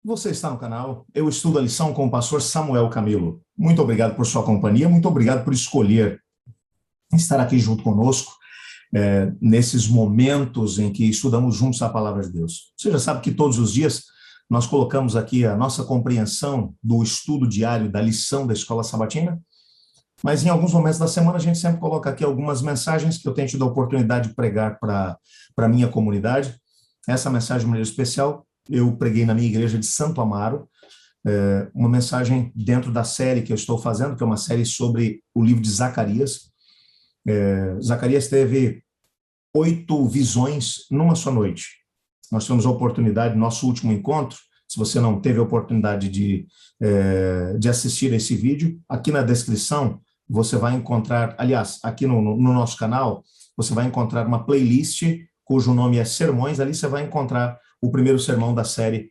Você está no canal Eu Estudo a Lição com o pastor Samuel Camilo. Muito obrigado por sua companhia, muito obrigado por escolher estar aqui junto conosco nesses momentos em que estudamos juntos a palavra de Deus. Você já sabe que todos os dias nós colocamos aqui a nossa compreensão do estudo diário da lição da Escola Sabatina, mas em alguns momentos da semana a gente sempre coloca aqui algumas mensagens que eu tenho tido a oportunidade de pregar para a minha comunidade. Essa mensagem de maneira especial eu preguei na minha igreja de Santo Amaro, uma mensagem dentro da série que eu estou fazendo, que é uma série sobre o livro de Zacarias. Zacarias teve 8 visões numa só noite. Nós tivemos a oportunidade, nosso último encontro, se você não teve a oportunidade de assistir esse vídeo, aqui na descrição você vai encontrar, aliás, aqui no nosso canal, você vai encontrar uma playlist cujo nome é Sermões. Ali você vai encontrar o primeiro sermão da série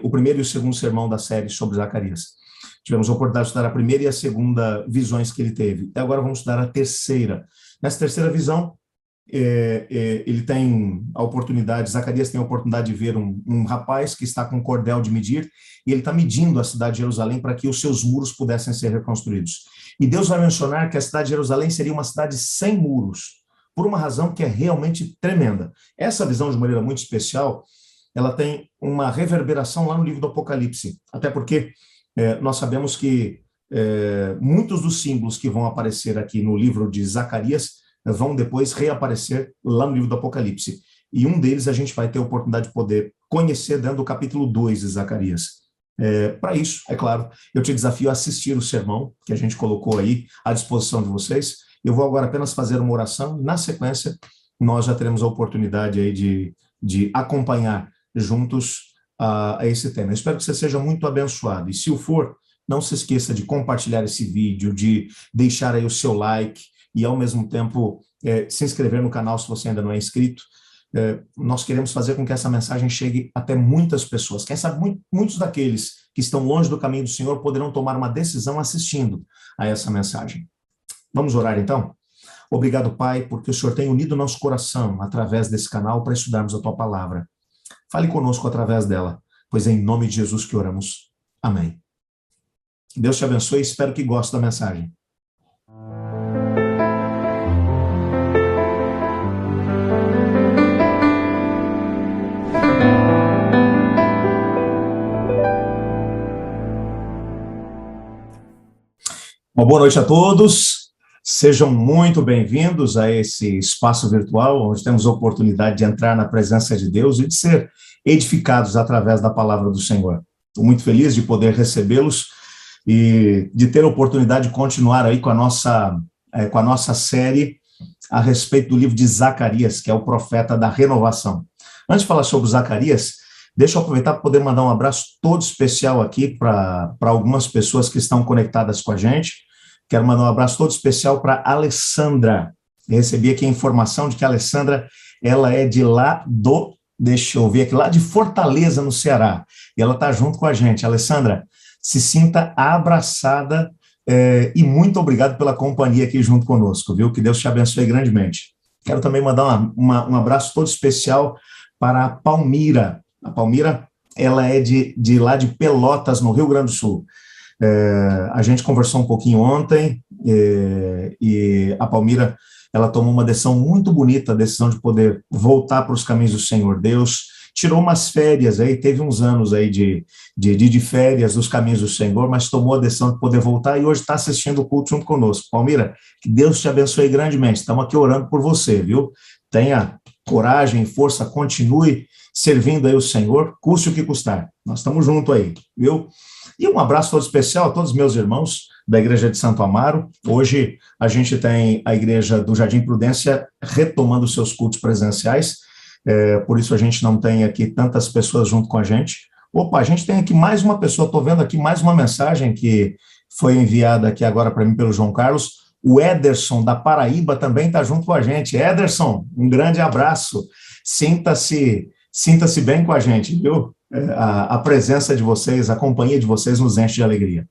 o primeiro e o segundo sermão da série sobre Zacarias. Tivemos a oportunidade de estudar a primeira e a segunda visões que ele teve. E agora vamos estudar a terceira. Nessa terceira visão, ele tem a oportunidade, Zacarias tem a oportunidade de ver um rapaz que está com um cordel de medir, e ele está medindo a cidade de Jerusalém para que os seus muros pudessem ser reconstruídos. E Deus vai mencionar que a cidade de Jerusalém seria uma cidade sem muros, por uma razão que é realmente tremenda. Essa visão, de maneira muito especial, ela tem uma reverberação lá no livro do Apocalipse, até porque nós sabemos que muitos dos símbolos que vão aparecer aqui no livro de Zacarias vão depois reaparecer lá no livro do Apocalipse. E um deles a gente vai ter a oportunidade de poder conhecer dentro do capítulo 2 de Zacarias. Para isso, é claro, eu te desafio a assistir o sermão que a gente colocou aí à disposição de vocês. Eu vou agora apenas fazer uma oração. Na sequência, nós já teremos a oportunidade aí de acompanhar juntos a esse tema. Eu espero que você seja muito abençoado. E se o for, não se esqueça de compartilhar esse vídeo, de deixar aí o seu like e, ao mesmo tempo, se inscrever no canal se você ainda não é inscrito. Nós queremos fazer com que essa mensagem chegue até muitas pessoas. Quem sabe muitos daqueles que estão longe do caminho do Senhor poderão tomar uma decisão assistindo a essa mensagem. Vamos orar, então? Obrigado, Pai, porque o Senhor tem unido nosso coração através desse canal para estudarmos a Tua palavra. Fale conosco através dela, pois é em nome de Jesus que oramos. Amém. Deus te abençoe e espero que goste da mensagem. Uma boa noite a todos. Sejam muito bem-vindos a esse espaço virtual, onde temos a oportunidade de entrar na presença de Deus e de ser edificados através da palavra do Senhor. Estou muito feliz de poder recebê-los e de ter a oportunidade de continuar aí com a nossa série a respeito do livro de Zacarias, que é o profeta da renovação. Antes de falar sobre Zacarias, deixa eu aproveitar para poder mandar um abraço todo especial aqui para algumas pessoas que estão conectadas com a gente. Quero mandar um abraço todo especial para a Alessandra. Eu recebi aqui a informação de que a Alessandra, ela é de lá deixa eu ver aqui, lá de Fortaleza, no Ceará. E ela está junto com a gente. Alessandra, se sinta abraçada e muito obrigado pela companhia aqui junto conosco, viu? Que Deus te abençoe grandemente. Quero também mandar um abraço todo especial para a Palmira. A Palmira, ela é de lá de Pelotas, no Rio Grande do Sul. A gente conversou um pouquinho ontem e a Palmira, ela tomou uma decisão muito bonita, a decisão de poder voltar para os caminhos do Senhor. Deus tirou umas férias, aí teve uns anos aí de férias dos caminhos do Senhor, mas tomou a decisão de poder voltar e hoje está assistindo o culto junto conosco. Palmira, que Deus te abençoe grandemente, estamos aqui orando por você, viu? Tenha coragem, força, continue servindo aí o Senhor, custe o que custar. Nós estamos juntos aí, viu? E um abraço todo especial a todos os meus irmãos da Igreja de Santo Amaro. Hoje a gente tem a Igreja do Jardim Prudência retomando seus cultos presenciais, por isso a gente não tem aqui tantas pessoas junto com a gente. Opa, a gente tem aqui mais uma pessoa, estou vendo aqui mais uma mensagem que foi enviada aqui agora para mim pelo João Carlos. O Ederson, da Paraíba, também está junto com a gente. Ederson, um grande abraço. Sinta-se bem com a gente, viu? A presença de vocês, a companhia de vocês nos enche de alegria.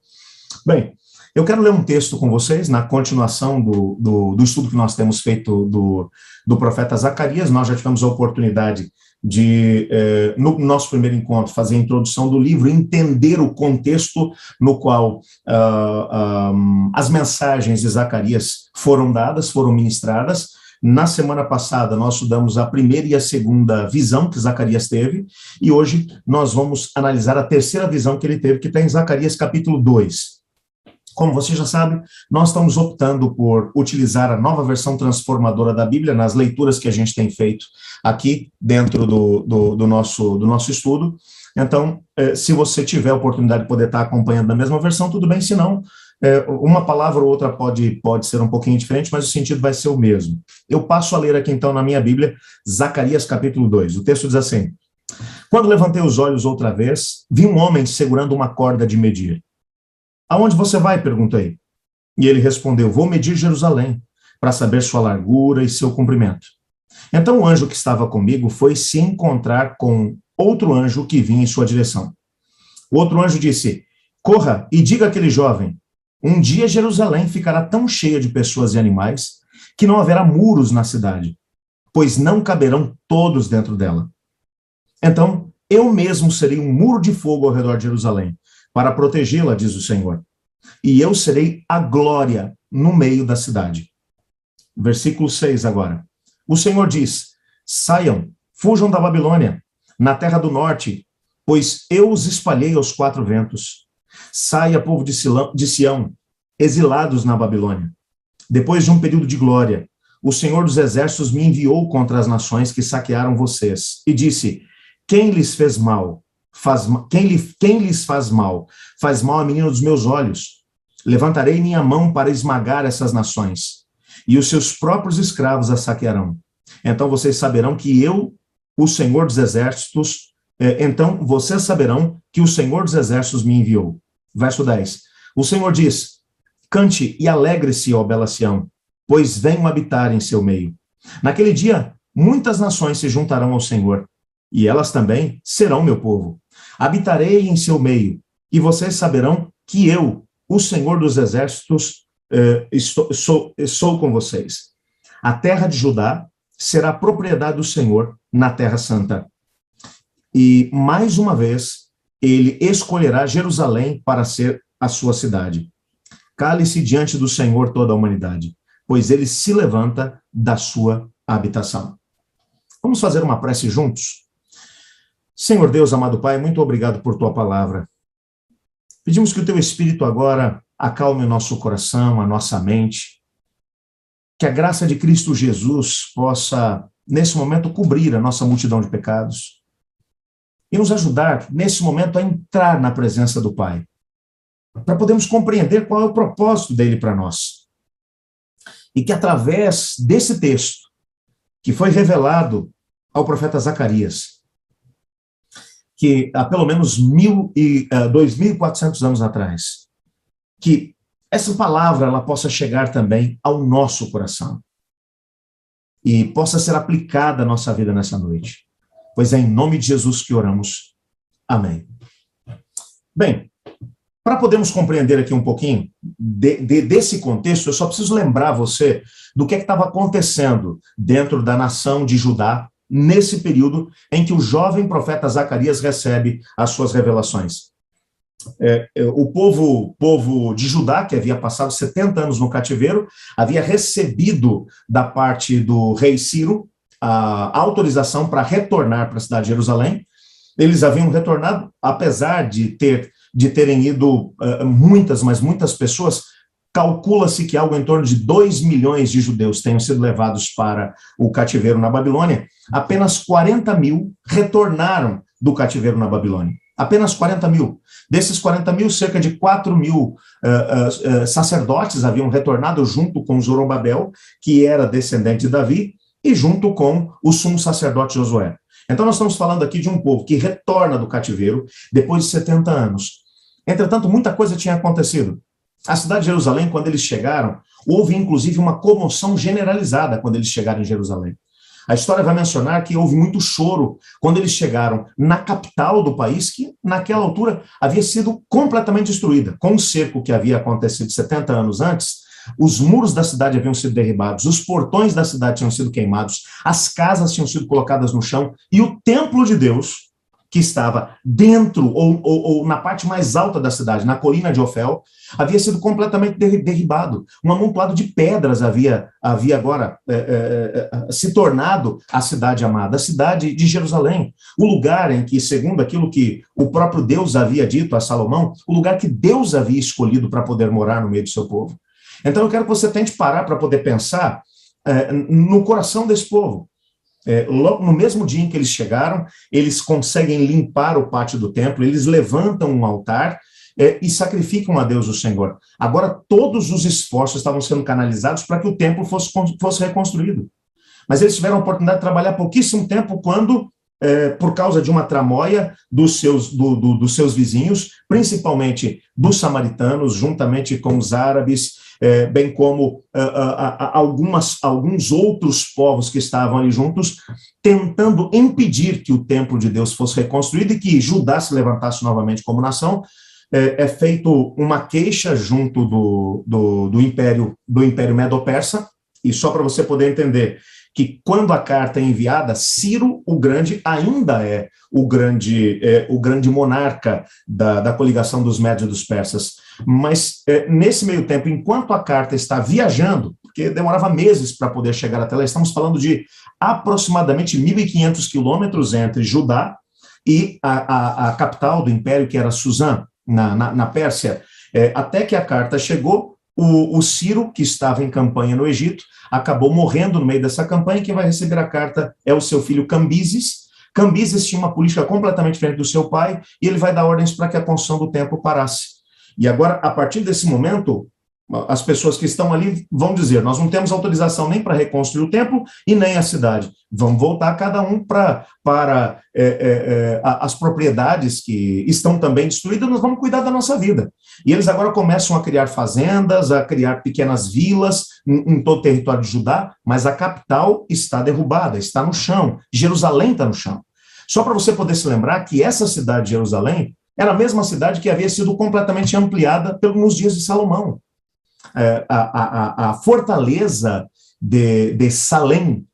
Bem, eu quero ler um texto com vocês, na continuação do estudo que nós temos feito do profeta Zacarias. Nós já tivemos a oportunidade no nosso primeiro encontro, fazer a introdução do livro, entender o contexto no qual as mensagens de Zacarias foram dadas, foram ministradas. Na semana passada, nós estudamos a primeira e a segunda visão que Zacarias teve, e hoje nós vamos analisar a terceira visão que ele teve, que está em Zacarias capítulo 2. Como você já sabe, nós estamos optando por utilizar a nova versão transformadora da Bíblia nas leituras que a gente tem feito aqui dentro do nosso estudo. Então, se você tiver a oportunidade de poder estar acompanhando a mesma versão, tudo bem, se não, uma palavra ou outra pode ser um pouquinho diferente, mas o sentido vai ser o mesmo. Eu passo a ler aqui então na minha Bíblia, Zacarias capítulo 2. O texto diz assim: Quando levantei os olhos outra vez, vi um homem segurando uma corda de medir. Aonde você vai? Perguntei. E ele respondeu: Vou medir Jerusalém, para saber sua largura e seu comprimento. Então o anjo que estava comigo foi se encontrar com outro anjo que vinha em sua direção. O outro anjo disse: Corra e diga àquele jovem: um dia Jerusalém ficará tão cheia de pessoas e animais que não haverá muros na cidade, pois não caberão todos dentro dela. Então eu mesmo serei um muro de fogo ao redor de Jerusalém, para protegê-la, diz o Senhor. E eu serei a glória no meio da cidade. Versículo 6 agora. O Senhor diz: Saiam, fujam da Babilônia, na terra do norte, pois eu os espalhei aos quatro ventos. Saia, povo de Sião, exilados na Babilônia. Depois de um período de glória, o Senhor dos exércitos me enviou contra as nações que saquearam vocês, e disse: Quem lhes fez mal? Quem lhes faz mal? Faz mal a menina dos meus olhos. Levantarei minha mão para esmagar essas nações, e os seus próprios escravos as saquearão. Então vocês saberão que eu, o Senhor dos exércitos, me enviou. Verso 10. O Senhor diz: Cante e alegre-se, ó bela Sião, pois venho habitar em seu meio. Naquele dia, muitas nações se juntarão ao Senhor, e elas também serão meu povo. Habitarei em seu meio, e vocês saberão que eu, o Senhor dos exércitos, sou com vocês. A terra de Judá será propriedade do Senhor na terra santa. E, mais uma vez, ele escolherá Jerusalém para ser a sua cidade. Cale-se diante do Senhor toda a humanidade, pois ele se levanta da sua habitação. Vamos fazer uma prece juntos? Senhor Deus, amado Pai, muito obrigado por tua palavra. Pedimos que o teu Espírito agora acalme o nosso coração, a nossa mente, que a graça de Cristo Jesus possa, nesse momento, cobrir a nossa multidão de pecados e nos ajudar, nesse momento, a entrar na presença do Pai, para podermos compreender qual é o propósito dele para nós. E que através desse texto, que foi revelado ao profeta Zacarias, que há pelo menos 2.400 anos atrás, que essa palavra ela possa chegar também ao nosso coração e possa ser aplicada à nossa vida nessa noite. Pois é em nome de Jesus que oramos. Amém. Bem, para podermos compreender aqui um pouquinho desse contexto, eu só preciso lembrar você do que estava acontecendo dentro da nação de Judá, nesse período em que o jovem profeta Zacarias recebe as suas revelações. O povo de Judá, que havia passado 70 anos no cativeiro, havia recebido da parte do rei Ciro a autorização para retornar para a cidade de Jerusalém. Eles haviam retornado, apesar de terem ido muitas pessoas. Calcula-se que algo em torno de 2 milhões de judeus tenham sido levados para o cativeiro na Babilônia. Apenas 40 mil retornaram do cativeiro na Babilônia. Apenas 40 mil. Desses 40 mil, cerca de 4 mil sacerdotes haviam retornado junto com Zorobabel, que era descendente de Davi, e junto com o sumo sacerdote Josué. Então nós estamos falando aqui de um povo que retorna do cativeiro depois de 70 anos. Entretanto, muita coisa tinha acontecido. A cidade de Jerusalém, quando eles chegaram, houve inclusive uma comoção generalizada quando eles chegaram em Jerusalém. A história vai mencionar que houve muito choro quando eles chegaram na capital do país, que naquela altura havia sido completamente destruída. Com o cerco que havia acontecido 70 anos antes, os muros da cidade haviam sido derribados, os portões da cidade tinham sido queimados, as casas tinham sido colocadas no chão, e o templo de Deus, que estava dentro ou na parte mais alta da cidade, na colina de Ofel, havia sido completamente derribado. Um amontoado de pedras havia agora se tornado a cidade amada, a cidade de Jerusalém, o lugar em que, segundo aquilo que o próprio Deus havia dito a Salomão, o lugar que Deus havia escolhido para poder morar no meio do seu povo. Então eu quero que você tente parar para poder pensar no coração desse povo. Logo no mesmo dia em que eles chegaram, eles conseguem limpar o pátio do templo, eles levantam um altar e sacrificam a Deus o Senhor. Agora, todos os esforços estavam sendo canalizados para que o templo fosse reconstruído. Mas eles tiveram a oportunidade de trabalhar pouquíssimo tempo quando, por causa de uma tramóia dos seus vizinhos, principalmente dos samaritanos, juntamente com os árabes, bem como alguns outros povos que estavam ali juntos, tentando impedir que o templo de Deus fosse reconstruído e que Judá se levantasse novamente como nação, é feito uma queixa junto do Império Medo-Persa, e só para você poder entender que quando a carta é enviada, Ciro o Grande ainda é o grande monarca da coligação dos Médios e dos Persas. Mas nesse meio tempo, enquanto a carta está viajando, porque demorava meses para poder chegar até lá, estamos falando de aproximadamente 1.500 quilômetros entre Judá e a capital do império, que era Suzã, na Pérsia, até que a carta chegou. O Ciro, que estava em campanha no Egito, acabou morrendo no meio dessa campanha, e quem vai receber a carta é o seu filho Cambises. Cambises tinha uma política completamente diferente do seu pai, e ele vai dar ordens para que a construção do templo parasse. E agora, a partir desse momento, as pessoas que estão ali vão dizer: nós não temos autorização nem para reconstruir o templo e nem a cidade. Vamos voltar cada um para as propriedades que estão também destruídas, nós vamos cuidar da nossa vida. E eles agora começam a criar fazendas, a criar pequenas vilas em todo o território de Judá, mas a capital está derrubada, está no chão. Jerusalém está no chão. Só para você poder se lembrar que essa cidade de Jerusalém era a mesma cidade que havia sido completamente ampliada nos dias de Salomão. A fortaleza de Salém,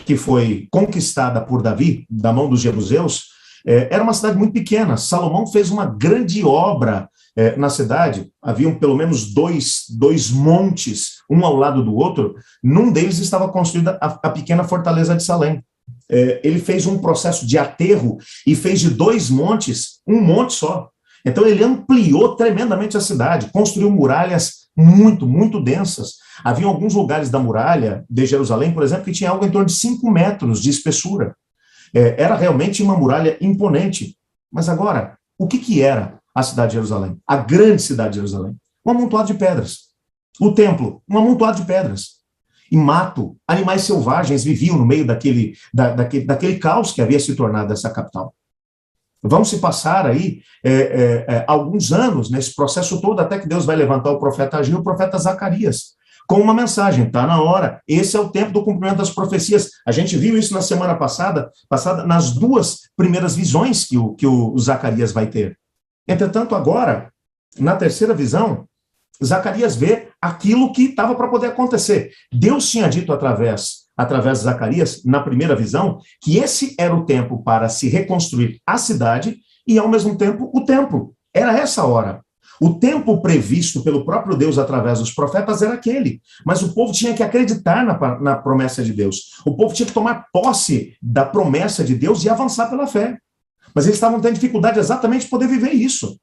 que foi conquistada por Davi, da mão dos jebuseus, era uma cidade muito pequena. Salomão fez uma grande obra na cidade. Haviam pelo menos dois montes, um ao lado do outro. Num deles estava construída a pequena fortaleza de Salém. Ele fez um processo de aterro e fez de 2 montes um monte só. Então ele ampliou tremendamente a cidade, construiu muralhas muito, muito densas. Havia alguns lugares da muralha de Jerusalém, por exemplo, que tinha algo em torno de 5 metros de espessura. Era realmente uma muralha imponente. Mas agora, o que era a cidade de Jerusalém? A grande cidade de Jerusalém? Um amontoado de pedras. O templo, um amontoado de pedras. E mato, animais selvagens viviam no meio daquele caos que havia se tornado essa capital. Vão se passar aí alguns anos nesse processo todo, até que Deus vai levantar o profeta Ageu e o profeta Zacarias, com uma mensagem: está na hora, esse é o tempo do cumprimento das profecias. A gente viu isso na semana passada nas 2 primeiras visões que o Zacarias vai ter. Entretanto, agora, na terceira visão, Zacarias vê aquilo que estava para poder acontecer. Deus tinha dito através de Zacarias, na primeira visão, que esse era o tempo para se reconstruir a cidade e, ao mesmo tempo, o templo. Era essa hora. O tempo previsto pelo próprio Deus através dos profetas era aquele, mas o povo tinha que acreditar na promessa de Deus. O povo tinha que tomar posse da promessa de Deus e avançar pela fé. Mas eles estavam tendo dificuldade exatamente de poder viver isso.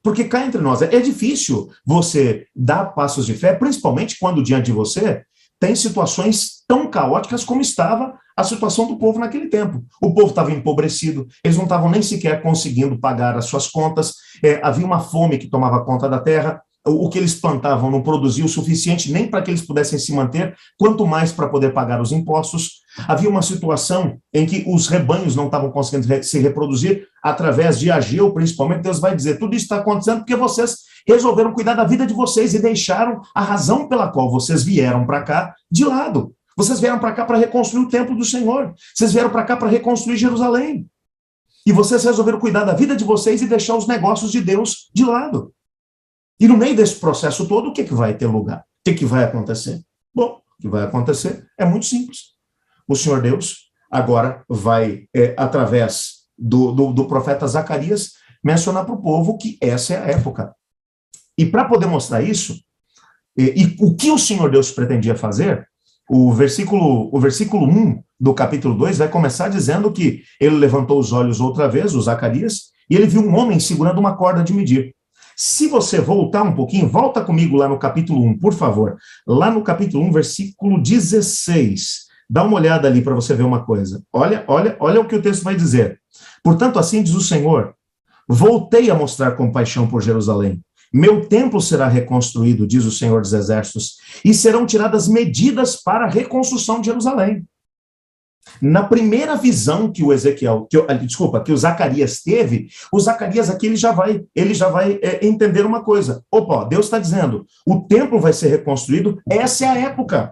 Porque cá entre nós, é difícil você dar passos de fé, principalmente quando diante de você tem situações tão caóticas como estava a situação do povo naquele tempo. O povo estava empobrecido, eles não estavam nem sequer conseguindo pagar as suas contas, havia uma fome que tomava conta da terra, o que eles plantavam não produzia o suficiente nem para que eles pudessem se manter, quanto mais para poder pagar os impostos. Havia uma situação em que os rebanhos não estavam conseguindo se reproduzir. Através de Ageu, principalmente, Deus vai dizer: tudo isso está acontecendo porque vocês resolveram cuidar da vida de vocês e deixaram a razão pela qual vocês vieram para cá de lado. Vocês vieram para cá para reconstruir o templo do Senhor. Vocês vieram para cá para reconstruir Jerusalém. E vocês resolveram cuidar da vida de vocês e deixar os negócios de Deus de lado. E no meio desse processo todo, o que vai ter lugar? que vai acontecer? Bom, o que vai acontecer é muito simples. O Senhor Deus agora vai, através do profeta Zacarias, mencionar para o povo que essa é a época. E para poder mostrar isso, e o que o Senhor Deus pretendia fazer, o versículo 1 do capítulo 2 vai começar dizendo que ele levantou os olhos outra vez, o Zacarias, e ele viu um homem segurando uma corda de medir. Se você voltar um pouquinho, volta comigo lá no capítulo 1, por favor. Lá no capítulo 1, versículo 16. Dá uma olhada ali para você ver uma coisa. Olha o que o texto vai dizer. Portanto, assim diz o Senhor, voltei a mostrar compaixão por Jerusalém. Meu templo será reconstruído, diz o Senhor dos Exércitos, e serão tiradas medidas para a reconstrução de Jerusalém. Na primeira visão que o Zacarias teve, o Zacarias aqui ele já vai entender uma coisa. Opa, Deus está dizendo, o templo vai ser reconstruído, essa é a época.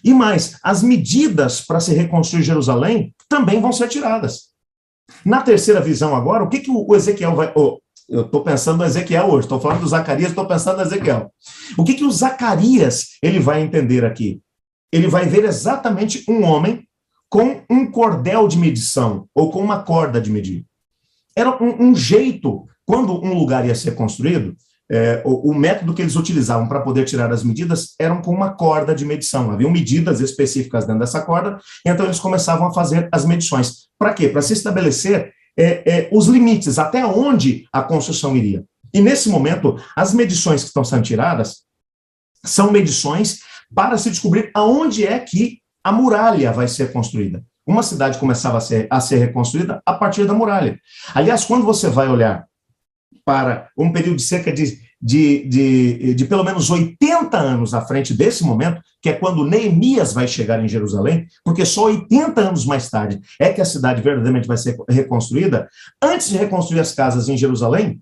E mais, as medidas para se reconstruir Jerusalém também vão ser tiradas. Na terceira visão agora, o que o Ezequiel vai... eu estou pensando no Ezequiel hoje, estou falando do Zacarias, estou pensando no Ezequiel. O que o Zacarias ele vai entender aqui? Ele vai ver exatamente um homem com um cordel de medição, ou com uma corda de medir. Era um jeito, quando um lugar ia ser construído, o método que eles utilizavam para poder tirar as medidas eram com uma corda de medição. Haviam medidas específicas dentro dessa corda, então eles começavam a fazer as medições. Para quê? Para se estabelecer os limites, até onde a construção iria. E nesse momento, as medições que estão sendo tiradas são medições para se descobrir aonde é que a muralha vai ser construída. Uma cidade começava a ser reconstruída a partir da muralha. Aliás, quando você vai olhar para um período de cerca de pelo menos 80 anos à frente desse momento, que é quando Neemias vai chegar em Jerusalém, porque só 80 anos mais tarde é que a cidade verdadeiramente vai ser reconstruída. Antes de reconstruir as casas em Jerusalém,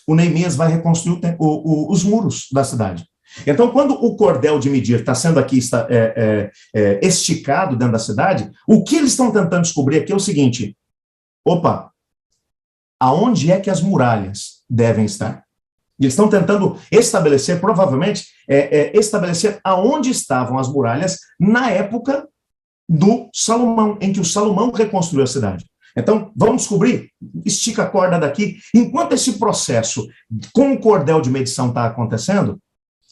o Neemias vai reconstruir os muros da cidade. Então, quando o cordel de medir está sendo aqui esticado dentro da cidade, o que eles estão tentando descobrir aqui é o seguinte: opa, aonde é que as muralhas devem estar? Eles estão tentando estabelecer, provavelmente, estabelecer aonde estavam as muralhas na época do Salomão, em que o Salomão reconstruiu a cidade. Então, vamos descobrir, estica a corda daqui. Enquanto esse processo com o cordel de medição está acontecendo,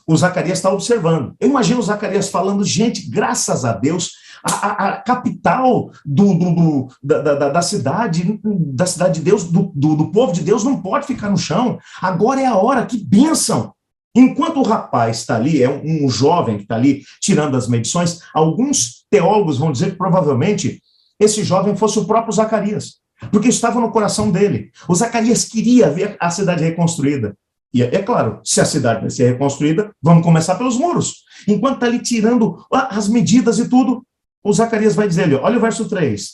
o Zacarias está observando. Eu imagino o Zacarias falando, gente, graças a Deus, a capital da cidade de Deus, do povo de Deus, não pode ficar no chão. Agora é a hora, que bênção. Enquanto o rapaz está ali, é um jovem que está ali tirando as medições, alguns teólogos vão dizer que provavelmente esse jovem fosse o próprio Zacarias, porque estava no coração dele. O Zacarias queria ver a cidade reconstruída. E é claro, se a cidade vai ser reconstruída, vamos começar pelos muros. Enquanto está ali tirando as medidas e tudo, o Zacarias vai dizer ali, olha o verso 3.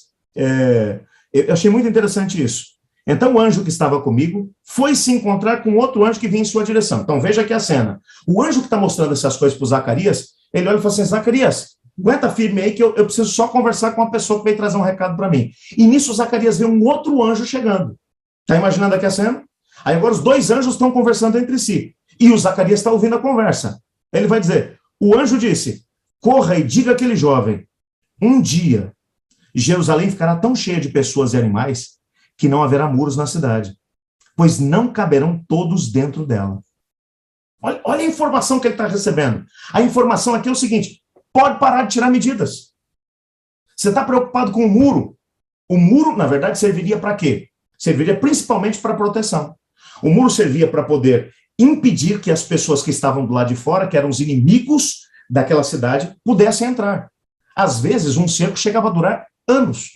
Eu achei muito interessante isso. Então o anjo que estava comigo foi se encontrar com outro anjo que vinha em sua direção. Então veja aqui a cena. O anjo que está mostrando essas coisas para o Zacarias, ele olha e fala assim, Zacarias, aguenta firme aí que eu preciso só conversar com uma pessoa que veio trazer um recado para mim. E nisso o Zacarias vê um outro anjo chegando. Está imaginando aqui a cena? Aí agora os dois anjos estão conversando entre si. E o Zacarias está ouvindo a conversa. Ele vai dizer, o anjo disse, corra e diga àquele jovem, um dia Jerusalém ficará tão cheia de pessoas e animais que não haverá muros na cidade, pois não caberão todos dentro dela. Olha a informação que ele está recebendo. A informação aqui é o seguinte, pode parar de tirar medidas. Você está preocupado com o muro? O muro, na verdade, serviria para quê? Serviria principalmente para proteção. O muro servia para poder impedir que as pessoas que estavam do lado de fora, que eram os inimigos daquela cidade, pudessem entrar. Às vezes, um cerco chegava a durar anos.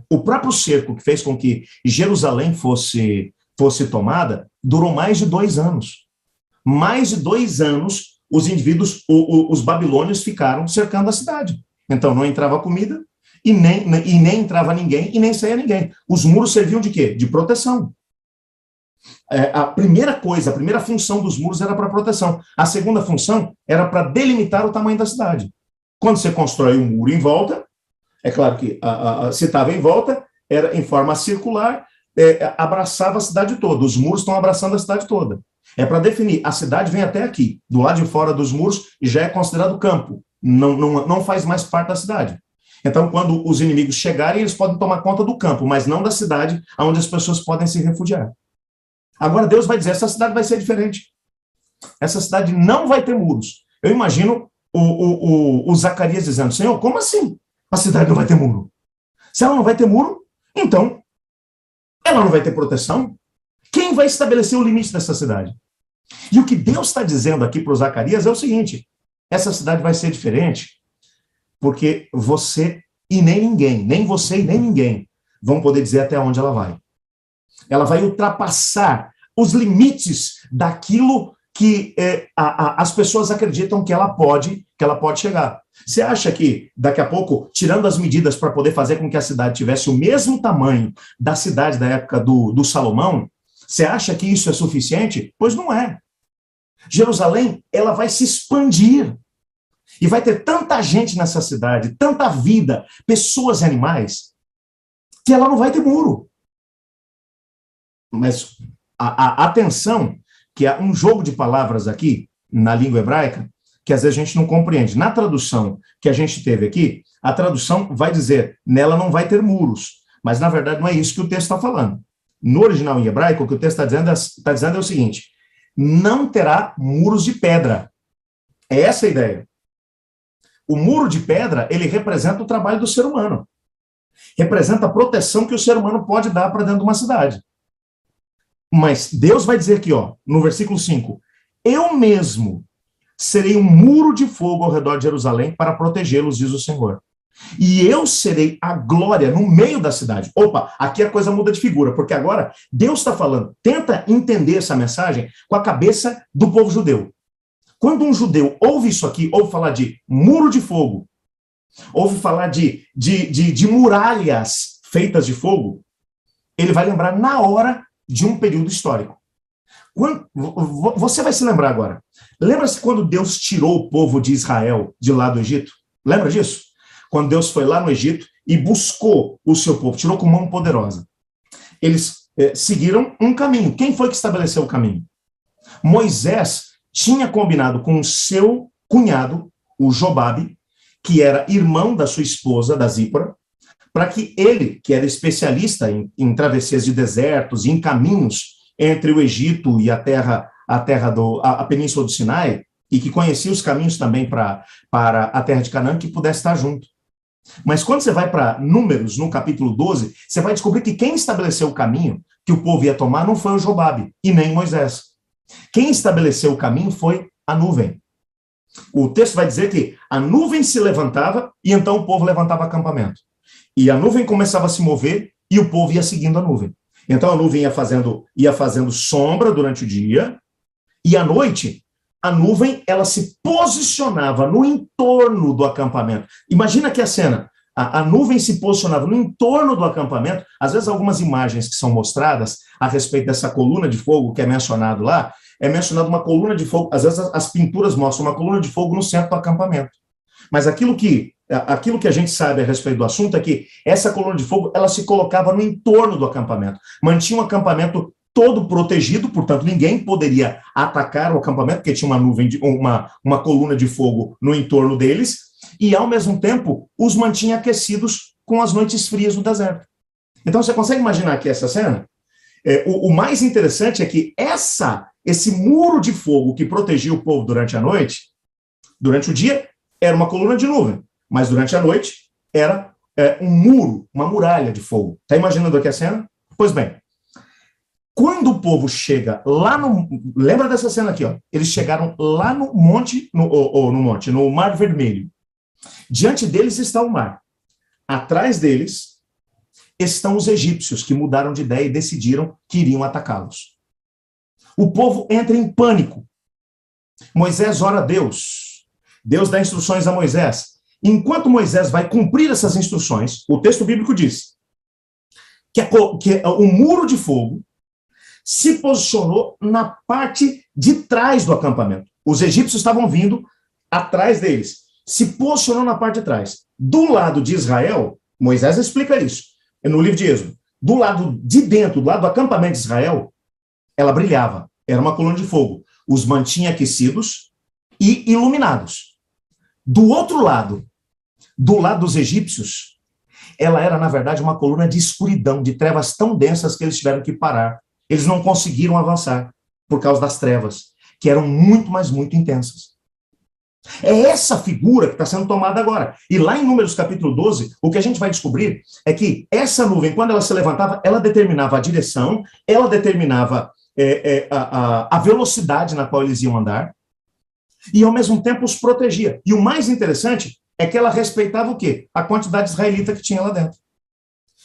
O próprio cerco que fez com que Jerusalém fosse tomada, durou mais de 2 anos. Mais de 2 anos, os indivíduos, os babilônios ficaram cercando a cidade. Então, não entrava comida, e nem entrava ninguém, e nem saía ninguém. Os muros serviam de quê? De proteção. A primeira função dos muros era para proteção. A segunda função era para delimitar o tamanho da cidade. Quando você constrói um muro em volta, é claro que se estava em volta, era em forma circular, abraçava a cidade toda. Os muros estão abraçando a cidade toda. É para definir, a cidade vem até aqui, do lado de fora dos muros, e já é considerado campo. Não faz mais parte da cidade. Então, quando os inimigos chegarem, eles podem tomar conta do campo, mas não da cidade, onde as pessoas podem se refugiar. Agora, Deus vai dizer, essa cidade vai ser diferente. Essa cidade não vai ter muros. Eu imagino o Zacarias dizendo, Senhor, como assim a cidade não vai ter muro? Se ela não vai ter muro, então ela não vai ter proteção? Quem vai estabelecer o limite dessa cidade? E o que Deus está dizendo aqui para o Zacarias é o seguinte, essa cidade vai ser diferente porque você e nem ninguém, nem você e nem ninguém, vão poder dizer até onde ela vai. Ela vai ultrapassar os limites daquilo que as pessoas acreditam que ela pode chegar. Você acha que, daqui a pouco, tirando as medidas para poder fazer com que a cidade tivesse o mesmo tamanho da cidade da época do Salomão, você acha que isso é suficiente? Pois não é. Jerusalém, ela vai se expandir. E vai ter tanta gente nessa cidade, tanta vida, pessoas e animais, que ela não vai ter muro. Mas atenção, que há um jogo de palavras aqui, na língua hebraica, que às vezes a gente não compreende. Na tradução que a gente teve aqui, a tradução vai dizer, nela não vai ter muros. Mas, na verdade, não é isso que o texto está falando. No original em hebraico, o que o texto está dizendo é o seguinte, não terá muros de pedra. É essa a ideia. O muro de pedra, ele representa o trabalho do ser humano. Representa a proteção que o ser humano pode dar para dentro de uma cidade. Mas Deus vai dizer aqui, ó, no versículo 5, eu mesmo serei um muro de fogo ao redor de Jerusalém para protegê-los, diz o Senhor. E eu serei a glória no meio da cidade. Opa, aqui a coisa muda de figura, porque agora Deus está falando, tenta entender essa mensagem com a cabeça do povo judeu. Quando um judeu ouve isso aqui, ouve falar de muro de fogo, ouve falar de muralhas feitas de fogo, ele vai lembrar na hora de um período histórico. Você vai se lembrar agora. Lembra-se quando Deus tirou o povo de Israel de lá do Egito? Lembra disso? Quando Deus foi lá no Egito e buscou o seu povo, tirou com mão poderosa. Eles seguiram um caminho. Quem foi que estabeleceu o caminho? Moisés tinha combinado com o seu cunhado, o Jobabe, que era irmão da sua esposa, da Zípora, para que ele, que era especialista em travessias de desertos e em caminhos entre o Egito e a Península do Sinai, e que conhecia os caminhos também para a terra de Canaã, que pudesse estar junto. Mas quando você vai para Números, no capítulo 12, você vai descobrir que quem estabeleceu o caminho que o povo ia tomar não foi o Jobabe, e nem Moisés. Quem estabeleceu o caminho foi a nuvem. O texto vai dizer que a nuvem se levantava e então o povo levantava acampamento. E a nuvem começava a se mover e o povo ia seguindo a nuvem. Então a nuvem ia fazendo sombra durante o dia e à noite a nuvem ela se posicionava no entorno do acampamento. Imagina que a cena, a nuvem se posicionava no entorno do acampamento, às vezes algumas imagens que são mostradas a respeito dessa coluna de fogo que é mencionado lá, é mencionado uma coluna de fogo, às vezes as pinturas mostram uma coluna de fogo no centro do acampamento. Mas aquilo que a gente sabe a respeito do assunto é que essa coluna de fogo, ela se colocava no entorno do acampamento, mantinha o acampamento todo protegido, portanto ninguém poderia atacar o acampamento, porque tinha uma nuvem, uma coluna de fogo no entorno deles, e ao mesmo tempo os mantinha aquecidos com as noites frias do deserto. Então você consegue imaginar aqui essa cena? O mais interessante é que esse muro de fogo que protegia o povo durante a noite, durante o dia, era uma coluna de nuvem, mas durante a noite era um muro, uma muralha de fogo. Está imaginando aqui a cena? Pois bem, quando o povo chega lá no... Lembra dessa cena aqui, ó? Eles chegaram lá no monte, no Mar Vermelho. Diante deles está o mar. Atrás deles estão os egípcios, que mudaram de ideia e decidiram que iriam atacá-los. O povo entra em pânico. Moisés ora a Deus. Deus dá instruções a Moisés. Enquanto Moisés vai cumprir essas instruções, o texto bíblico diz que o muro de fogo se posicionou na parte de trás do acampamento. Os egípcios estavam vindo atrás deles. Se posicionou na parte de trás. Do lado de Israel, Moisés explica isso, no livro de Êxodo. Do lado de dentro, do lado do acampamento de Israel, ela brilhava. era uma coluna de fogo, os mantinha aquecidos e iluminados. Do outro lado, do lado dos egípcios, ela era, na verdade, uma coluna de escuridão, de trevas tão densas que eles tiveram que parar. Eles não conseguiram avançar por causa das trevas, que eram muito, mas muito intensas. É essa figura que está sendo tomada agora. E lá em Números capítulo 12, o que a gente vai descobrir é que essa nuvem, quando ela se levantava, ela determinava a direção, ela determinava a velocidade na qual eles iam andar, e ao mesmo tempo os protegia. E o mais interessante é que ela respeitava o quê? A quantidade israelita que tinha lá dentro.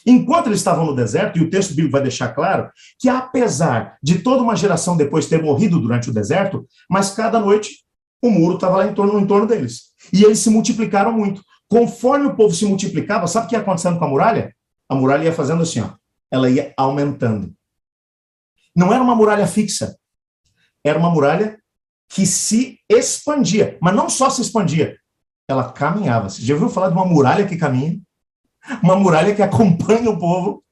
Enquanto eles estavam no deserto, e o texto bíblico vai deixar claro, que apesar de toda uma geração depois ter morrido durante o deserto, mas cada noite o muro estava lá em torno deles. E eles se multiplicaram muito. Conforme o povo se multiplicava, sabe o que ia acontecendo com a muralha? A muralha ia fazendo assim, ó, ela ia aumentando. Não era uma muralha fixa, era uma muralha que se expandia, mas não só se expandia, ela caminhava. Você já ouviu falar de uma muralha que caminha? Uma muralha que acompanha o povo?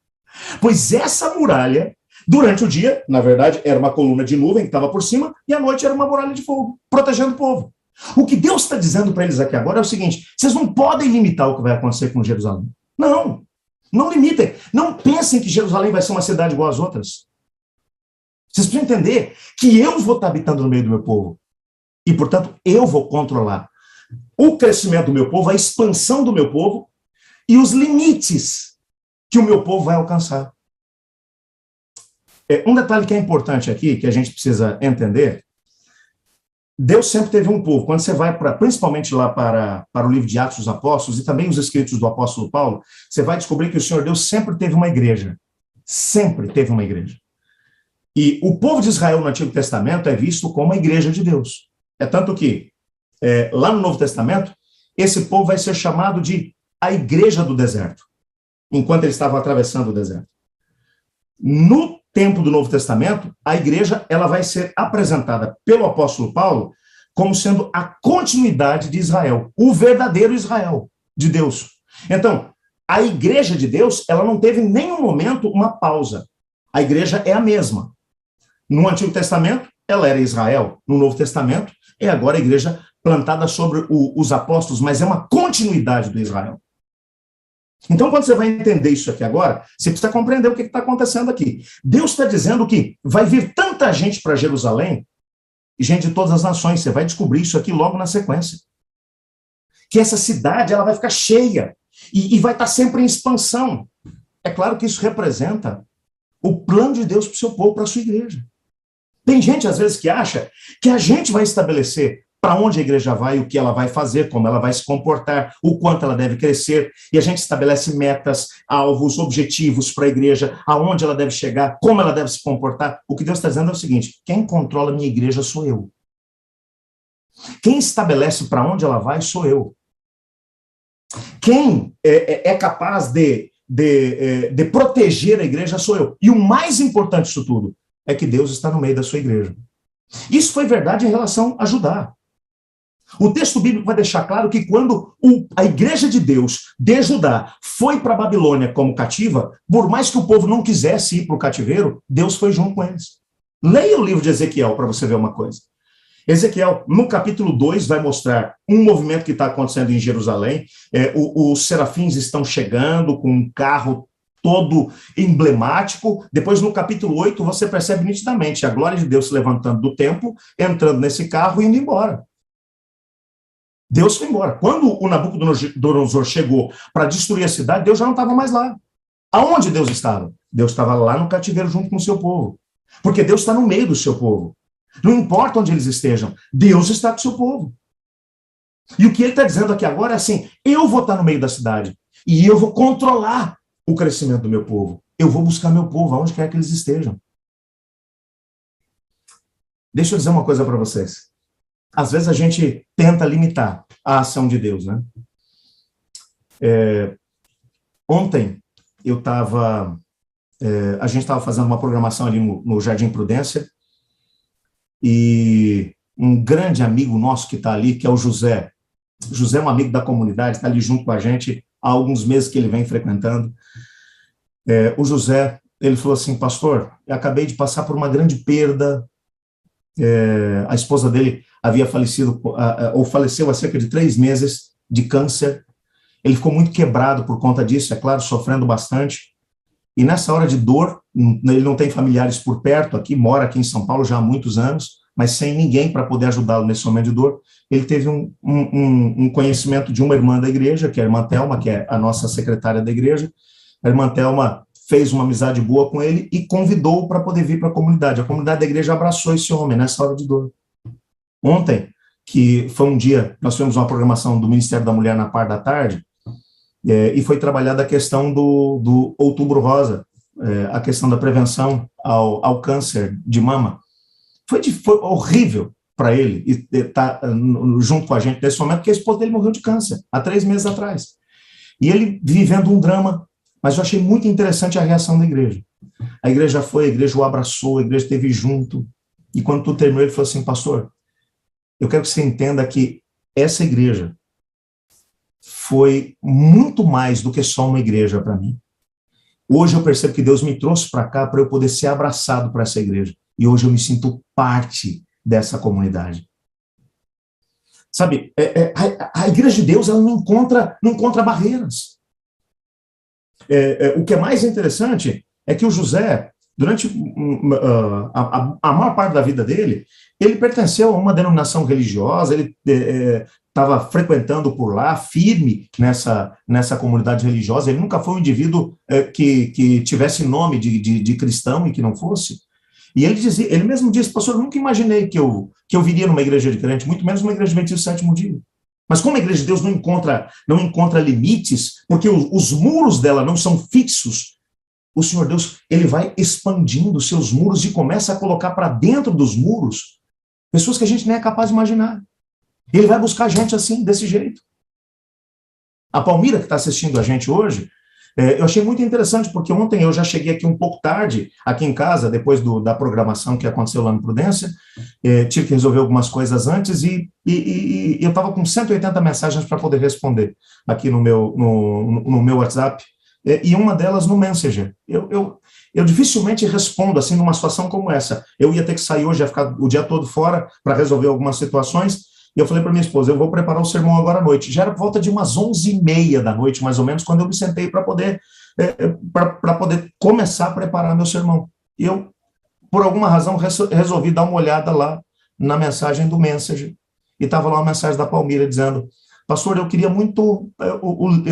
Pois essa muralha, durante o dia, na verdade, era uma coluna de nuvem que estava por cima, e à noite era uma muralha de fogo, protegendo o povo. O que Deus está dizendo para eles aqui agora é o seguinte: vocês não podem limitar o que vai acontecer com Jerusalém. Não, não limitem. Não pensem que Jerusalém vai ser uma cidade igual às outras. Vocês precisam entender que eu vou estar habitando no meio do meu povo. E, portanto, eu vou controlar o crescimento do meu povo, a expansão do meu povo e os limites que o meu povo vai alcançar. Um detalhe que é importante aqui, que a gente precisa entender: Deus sempre teve um povo. Quando você vai, principalmente lá para o livro de Atos dos Apóstolos e também os escritos do apóstolo Paulo, você vai descobrir que o Senhor Deus sempre teve uma igreja. Sempre teve uma igreja. E o povo de Israel no Antigo Testamento é visto como a igreja de Deus. É tanto que, lá no Novo Testamento, esse povo vai ser chamado de a igreja do deserto, enquanto eles estavam atravessando o deserto. No tempo do Novo Testamento, a igreja ela vai ser apresentada pelo apóstolo Paulo como sendo a continuidade de Israel, o verdadeiro Israel de Deus. Então, a igreja de Deus, ela não teve em nenhum momento uma pausa. A igreja é a mesma. No Antigo Testamento, ela era Israel. No Novo Testamento, é agora a igreja plantada sobre os apóstolos, mas é uma continuidade do Israel. Então, quando você vai entender isso aqui agora, você precisa compreender o que está acontecendo aqui. Deus está dizendo que vai vir tanta gente para Jerusalém, gente de todas as nações, você vai descobrir isso aqui logo na sequência. Que essa cidade ela vai ficar cheia e vai estar sempre em expansão. É claro que isso representa o plano de Deus para o seu povo, para a sua igreja. Tem gente, às vezes, que acha que a gente vai estabelecer para onde a igreja vai, o que ela vai fazer, como ela vai se comportar, o quanto ela deve crescer, e a gente estabelece metas, alvos, objetivos para a igreja, aonde ela deve chegar, como ela deve se comportar. O que Deus está dizendo é o seguinte: quem controla a minha igreja sou eu. Quem estabelece para onde ela vai sou eu. Quem é capaz de proteger a igreja sou eu. E o mais importante disso tudo é que Deus está no meio da sua igreja. Isso foi verdade em relação a Judá. O texto bíblico vai deixar claro que quando a igreja de Deus, de Judá, foi para a Babilônia como cativa, por mais que o povo não quisesse ir para o cativeiro, Deus foi junto com eles. Leia o livro de Ezequiel para você ver uma coisa. Ezequiel, no capítulo 2, vai mostrar um movimento que está acontecendo em Jerusalém. Os serafins estão chegando com um carro todo emblemático. Depois, no capítulo 8, você percebe nitidamente a glória de Deus se levantando do templo, entrando nesse carro e indo embora. Deus foi embora. Quando o Nabucodonosor chegou para destruir a cidade, Deus já não estava mais lá. Aonde Deus estava? Deus estava lá no cativeiro junto com o seu povo. Porque Deus está no meio do seu povo. Não importa onde eles estejam, Deus está com o seu povo. E o que ele está dizendo aqui agora é assim: eu vou estar no meio da cidade e eu vou controlar o crescimento do meu povo. Eu vou buscar meu povo aonde quer que eles estejam. Deixa eu dizer uma coisa para vocês. Às vezes a gente tenta limitar a ação de Deus, né? Ontem a gente estava fazendo uma programação ali no Jardim Prudência, e um grande amigo nosso que está ali, que é o José. José é um amigo da comunidade, está ali junto com a gente há alguns meses que ele vem frequentando. O José, ele falou assim: pastor, eu acabei de passar por uma grande perda A esposa dele havia falecido, ou faleceu há cerca de 3 meses de câncer. Ele ficou muito quebrado por conta disso, é claro, sofrendo bastante. E nessa hora de dor, ele não tem familiares por perto aqui, mora aqui em São Paulo já há muitos anos, mas sem ninguém para poder ajudá-lo nesse momento de dor. Ele teve um conhecimento de uma irmã da igreja, que é a irmã Thelma, que é a nossa secretária da igreja. A irmã Thelma fez uma amizade boa com ele e convidou-o para poder vir para a comunidade. A comunidade da igreja abraçou esse homem nessa hora de dor. Ontem, que foi um dia, nós tivemos uma programação do Ministério da Mulher na parte da tarde, e foi trabalhada a questão do Outubro Rosa, a questão da prevenção ao câncer de mama. Foi horrível para ele estar junto com a gente nesse momento, porque a esposa dele morreu de câncer há 3 meses atrás. E ele vivendo um drama, mas eu achei muito interessante a reação da igreja. A igreja foi, a igreja o abraçou, a igreja esteve junto, e quando tudo terminou, ele falou assim: pastor, eu quero que você entenda que essa igreja foi muito mais do que só uma igreja para mim. Hoje eu percebo que Deus me trouxe para cá para eu poder ser abraçado por essa igreja. E hoje eu me sinto parte dessa comunidade. Sabe, a igreja de Deus, ela não encontra barreiras. O que é mais interessante é que o José, durante a maior parte da vida dele, ele pertenceu a uma denominação religiosa, ele estava frequentando por lá, firme nessa comunidade religiosa. Ele nunca foi um indivíduo que tivesse nome de cristão e que não fosse. E ele mesmo disse: pastor, eu nunca imaginei que eu viria numa igreja de crente, muito menos numa igreja de Adventista do Sétimo Dia. Mas como a igreja de Deus não encontra limites, porque os muros dela não são fixos, o Senhor Deus, ele vai expandindo os seus muros e começa a colocar para dentro dos muros pessoas que a gente nem é capaz de imaginar. Ele vai buscar a gente assim, desse jeito. A Palmira, que está assistindo a gente hoje, eu achei muito interessante, porque ontem eu já cheguei aqui um pouco tarde, aqui em casa, depois da programação que aconteceu lá no Prudência, tive que resolver algumas coisas antes, e eu estava com 180 mensagens para poder responder aqui no meu WhatsApp, e uma delas no Messenger. Eu dificilmente respondo assim numa situação como essa. Eu ia ter que sair hoje, ia ficar o dia todo fora para resolver algumas situações. E eu falei para minha esposa: eu vou preparar o sermão agora à noite. Já era por volta de umas 11h30 da noite, mais ou menos, quando eu me sentei para poder começar a preparar meu sermão. E eu, por alguma razão, resolvi dar uma olhada lá na mensagem do Messenger. E estava lá uma mensagem da Palmira dizendo: pastor, eu queria muito...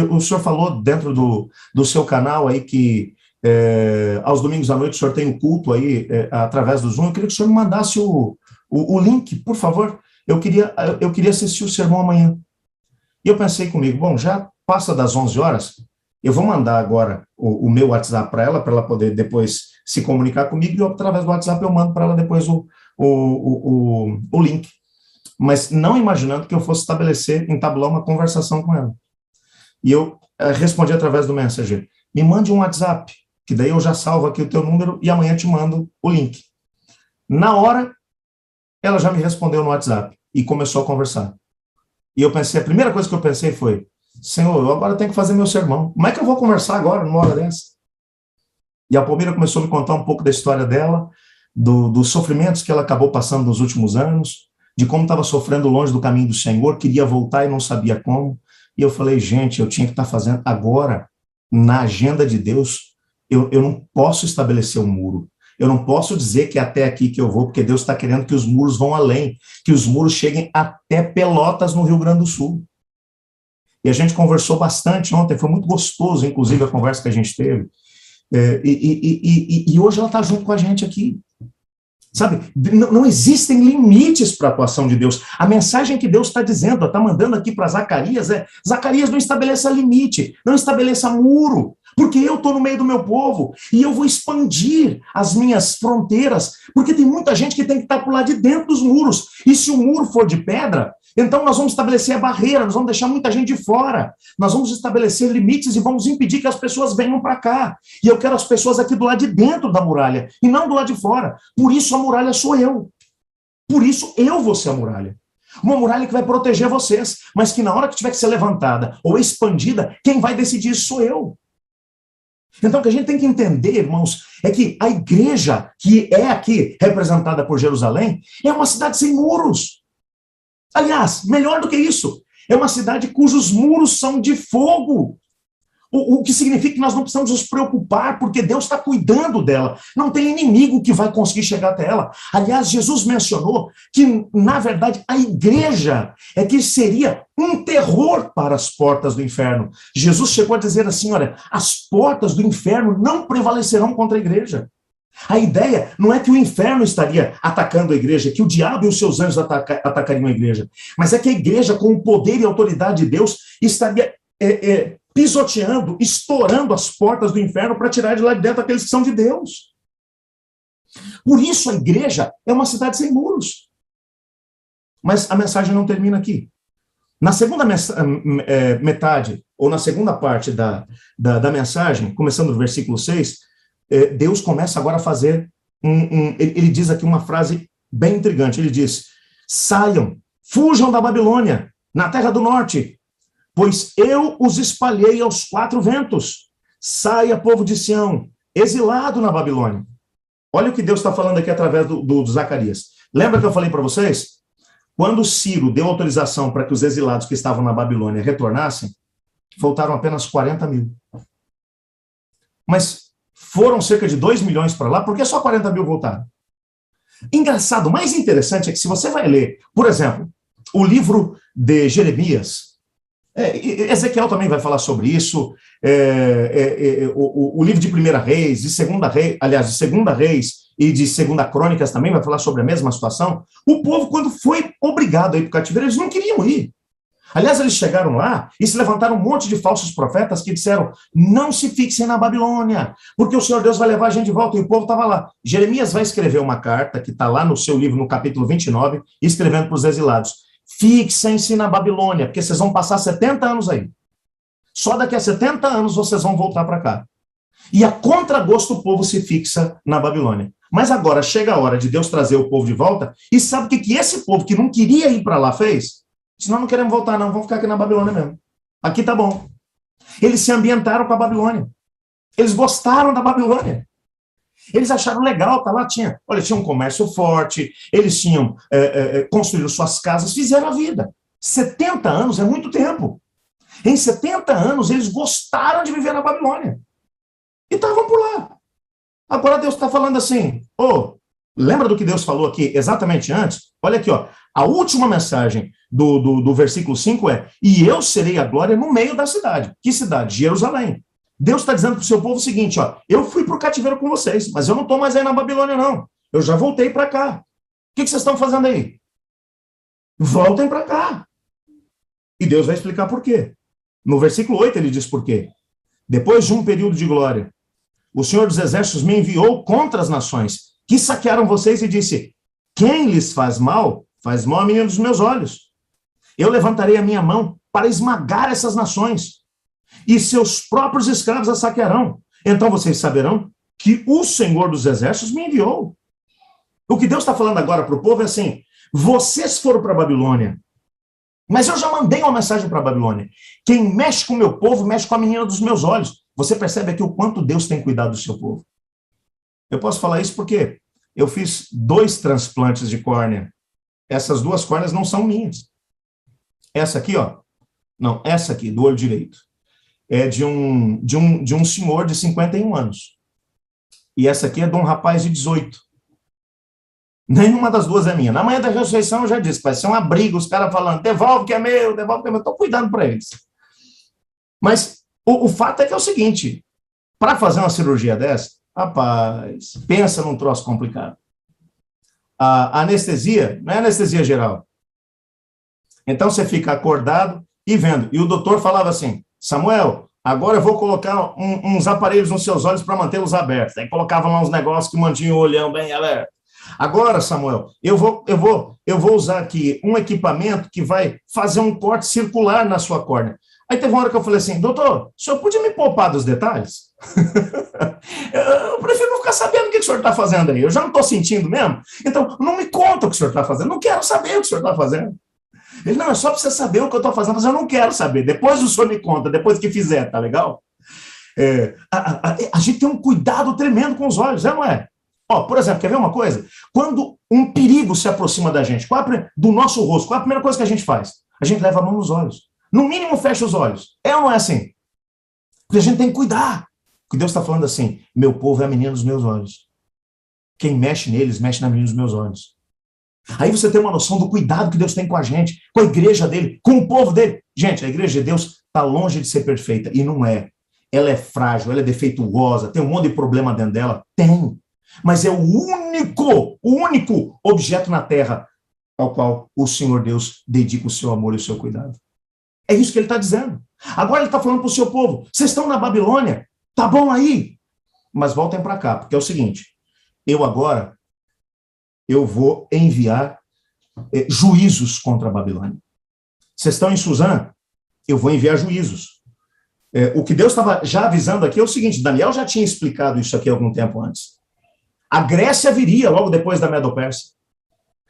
O senhor falou dentro do seu canal aí que aos domingos à noite o senhor tem um culto aí através do Zoom. Eu queria que o senhor me mandasse o link, por favor. Eu queria assistir o sermão amanhã. E eu pensei comigo: bom, já passa das 11 horas, eu vou mandar agora o meu WhatsApp para ela poder depois se comunicar comigo, e através do WhatsApp eu mando para ela depois o link. Mas não imaginando que eu fosse entabular uma conversação com ela. E eu respondi através do Messenger: me mande um WhatsApp, que daí eu já salvo aqui o teu número e amanhã te mando o link. Na hora, ela já me respondeu no WhatsApp e começou a conversar. E eu pensei, a primeira coisa que eu pensei foi: Senhor, eu agora tenho que fazer meu sermão. Como é que eu vou conversar agora, numa hora dessa? E a Palmira começou a me contar um pouco da história dela, dos sofrimentos que ela acabou passando nos últimos anos, de como estava sofrendo longe do caminho do Senhor, queria voltar e não sabia como. E eu falei: gente, eu tinha que estar fazendo agora, na agenda de Deus, eu não posso estabelecer um muro. Eu não posso dizer que é até aqui que eu vou, porque Deus está querendo que os muros vão além, que os muros cheguem até Pelotas, no Rio Grande do Sul. E a gente conversou bastante ontem, foi muito gostoso, inclusive, a conversa que a gente teve. E hoje ela está junto com a gente aqui. Sabe, não existem limites para a atuação de Deus. A mensagem que Deus está dizendo, está mandando aqui para Zacarias Zacarias, não estabeleça limite, não estabeleça muro, porque eu estou no meio do meu povo e eu vou expandir as minhas fronteiras, porque tem muita gente que tem que estar por lá de dentro dos muros, e se o muro for de pedra, então nós vamos estabelecer a barreira, nós vamos deixar muita gente de fora, nós vamos estabelecer limites e vamos impedir que as pessoas venham para cá, e eu quero as pessoas aqui do lado de dentro da muralha, e não do lado de fora. Por isso a muralha sou eu, por isso eu vou ser a muralha. Uma muralha que vai proteger vocês, mas que na hora que tiver que ser levantada ou expandida, quem vai decidir isso sou eu. Então, o que a gente tem que entender, irmãos, é que a igreja, que é aqui representada por Jerusalém, é uma cidade sem muros. Aliás, melhor do que isso, é uma cidade cujos muros são de fogo. O que significa que nós não precisamos nos preocupar, porque Deus está cuidando dela. Não tem inimigo que vai conseguir chegar até ela. Aliás, Jesus mencionou que, na verdade, a igreja é que seria um terror para as portas do inferno. Jesus chegou a dizer assim, olha, as portas do inferno não prevalecerão contra a igreja. A ideia não é que o inferno estaria atacando a igreja, que o diabo e os seus anjos atacariam a igreja, mas é que a igreja, com o poder e autoridade de Deus, estaria pisoteando, estourando as portas do inferno para tirar de lá de dentro aqueles que são de Deus. Por isso a igreja é uma cidade sem muros. Mas a mensagem não termina aqui. Na segunda metade, ou na segunda parte da mensagem, começando no versículo 6, Deus começa agora a fazer, ele diz aqui uma frase bem intrigante, ele diz, saiam, fujam da Babilônia, na terra do norte, pois eu os espalhei aos quatro ventos. Saia, povo de Sião, exilado na Babilônia. Olha o que Deus está falando aqui através do Zacarias. Lembra que eu falei para vocês? Quando Ciro deu autorização para que os exilados que estavam na Babilônia retornassem, voltaram apenas 40 mil. Mas foram cerca de 2 milhões para lá, por que só 40 mil voltaram? Engraçado, o mais interessante é que se você vai ler, por exemplo, o livro de Jeremias, Ezequiel também vai falar sobre isso, o livro de Primeira Reis, de Segunda Reis, aliás, de Segunda Reis e de Segunda Crônicas também vai falar sobre a mesma situação. O povo, quando foi obrigado a ir para o cativeiro, eles não queriam ir. Aliás, eles chegaram lá e se levantaram um monte de falsos profetas que disseram, não se fixem na Babilônia, porque o Senhor Deus vai levar a gente de volta, e o povo estava lá. Jeremias vai escrever uma carta, que está lá no seu livro, no capítulo 29, escrevendo para os exilados. Fixem-se na Babilônia, porque vocês vão passar 70 anos aí. Só daqui a 70 anos vocês vão voltar para cá. E a contragosto o povo se fixa na Babilônia. Mas agora chega a hora de Deus trazer o povo de volta, e sabe o que esse povo que não queria ir para lá fez? Senão não queremos voltar não, vamos ficar aqui na Babilônia mesmo. Aqui tá bom. Eles se ambientaram com a Babilônia. Eles gostaram da Babilônia. Eles acharam legal, tá lá, tinha um comércio forte, eles tinham construído suas casas, fizeram a vida. 70 anos é muito tempo. Em 70 anos, eles gostaram de viver na Babilônia. E estavam por lá. Agora Deus está falando assim, lembra do que Deus falou aqui exatamente antes? Olha aqui, a última mensagem do versículo 5 é, e eu serei a glória no meio da cidade. Que cidade? Jerusalém. Deus está dizendo para o seu povo o seguinte, eu fui para o cativeiro com vocês, mas eu não estou mais aí na Babilônia, não. Eu já voltei para cá. O que vocês estão fazendo aí? Voltem para cá. E Deus vai explicar por quê. No versículo 8 ele diz por quê. Depois de um período de glória, o Senhor dos Exércitos me enviou contra as nações, que saquearam vocês e disse, quem lhes faz mal a menina dos meus olhos. Eu levantarei a minha mão para esmagar essas nações, e seus próprios escravos a saquearão. Então vocês saberão que o Senhor dos Exércitos me enviou. O que Deus está falando agora para o povo é assim, vocês foram para a Babilônia, mas eu já mandei uma mensagem para a Babilônia. Quem mexe com o meu povo, mexe com a menina dos meus olhos. Você percebe aqui o quanto Deus tem cuidado do seu povo. Eu posso falar isso porque eu fiz 2 transplantes de córnea. Essas 2 córneas não são minhas. Essa aqui, não, essa aqui, do olho direito, é de um senhor de 51 anos. E essa aqui é de um rapaz de 18. Nenhuma das 2 é minha. Na manhã da ressurreição eu já disse, vai ser uma briga, os caras falando, devolve que é meu, estou cuidando para eles. Mas o fato é que é o seguinte, para fazer uma cirurgia dessa, rapaz, pensa num troço complicado. A anestesia, não é anestesia geral. Então você fica acordado e vendo. E o doutor falava assim, Samuel, agora eu vou colocar uns aparelhos nos seus olhos para mantê-los abertos. Aí colocava lá uns negócios que mantinham o olhão bem aberto. Agora, Samuel, eu vou usar aqui um equipamento que vai fazer um corte circular na sua córnea. Aí teve uma hora que eu falei assim, doutor, o senhor podia me poupar dos detalhes? Eu prefiro não ficar sabendo o que o senhor está fazendo aí. Eu já não estou sentindo mesmo. Então, não me conta o que o senhor está fazendo. Não quero saber o que o senhor está fazendo. Ele, não, é só para você saber o que eu estou fazendo, mas eu não quero saber. Depois o senhor me conta, depois que fizer, tá legal? A gente tem um cuidado tremendo com os olhos, não é? Ó, por exemplo, quer ver uma coisa? Quando um perigo se aproxima da gente, do nosso rosto, qual é a primeira coisa que a gente faz? A gente leva a mão nos olhos. No mínimo, fecha os olhos. É ou não é assim? Porque a gente tem que cuidar. Porque Deus está falando assim, meu povo é a menina dos meus olhos. Quem mexe neles, mexe na menina dos meus olhos. Aí você tem uma noção do cuidado que Deus tem com a gente, com a igreja dele, com o povo dele. Gente, a igreja de Deus está longe de ser perfeita, e não é. Ela é frágil, ela é defeituosa, tem um monte de problema dentro dela. Tem. Mas é o único objeto na terra ao qual o Senhor Deus dedica o seu amor e o seu cuidado. É isso que ele está dizendo. Agora ele está falando para o seu povo, vocês estão na Babilônia, tá bom aí? Mas voltem para cá, porque é o seguinte, eu vou enviar juízos contra a Babilônia. Vocês estão em Suzã? Eu vou enviar juízos. O que Deus estava já avisando aqui é o seguinte, Daniel já tinha explicado isso aqui algum tempo antes. A Grécia viria logo depois da Medo-Pérsia.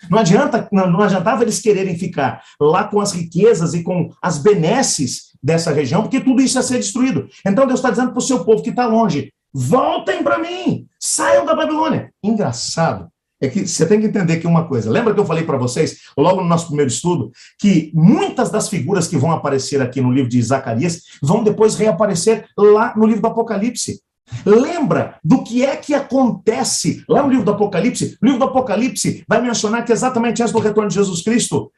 Não adiantava eles quererem ficar lá com as riquezas e com as benesses dessa região, porque tudo isso ia ser destruído. Então Deus está dizendo para o seu povo que está longe, voltem para mim, saiam da Babilônia. Engraçado é que você tem que entender que uma coisa, lembra que eu falei para vocês, logo no nosso primeiro estudo, que muitas das figuras que vão aparecer aqui no livro de Zacarias vão depois reaparecer lá no livro do Apocalipse. Lembra do que é que acontece lá no livro do Apocalipse? O livro do Apocalipse vai mencionar que exatamente antes do retorno de Jesus Cristo,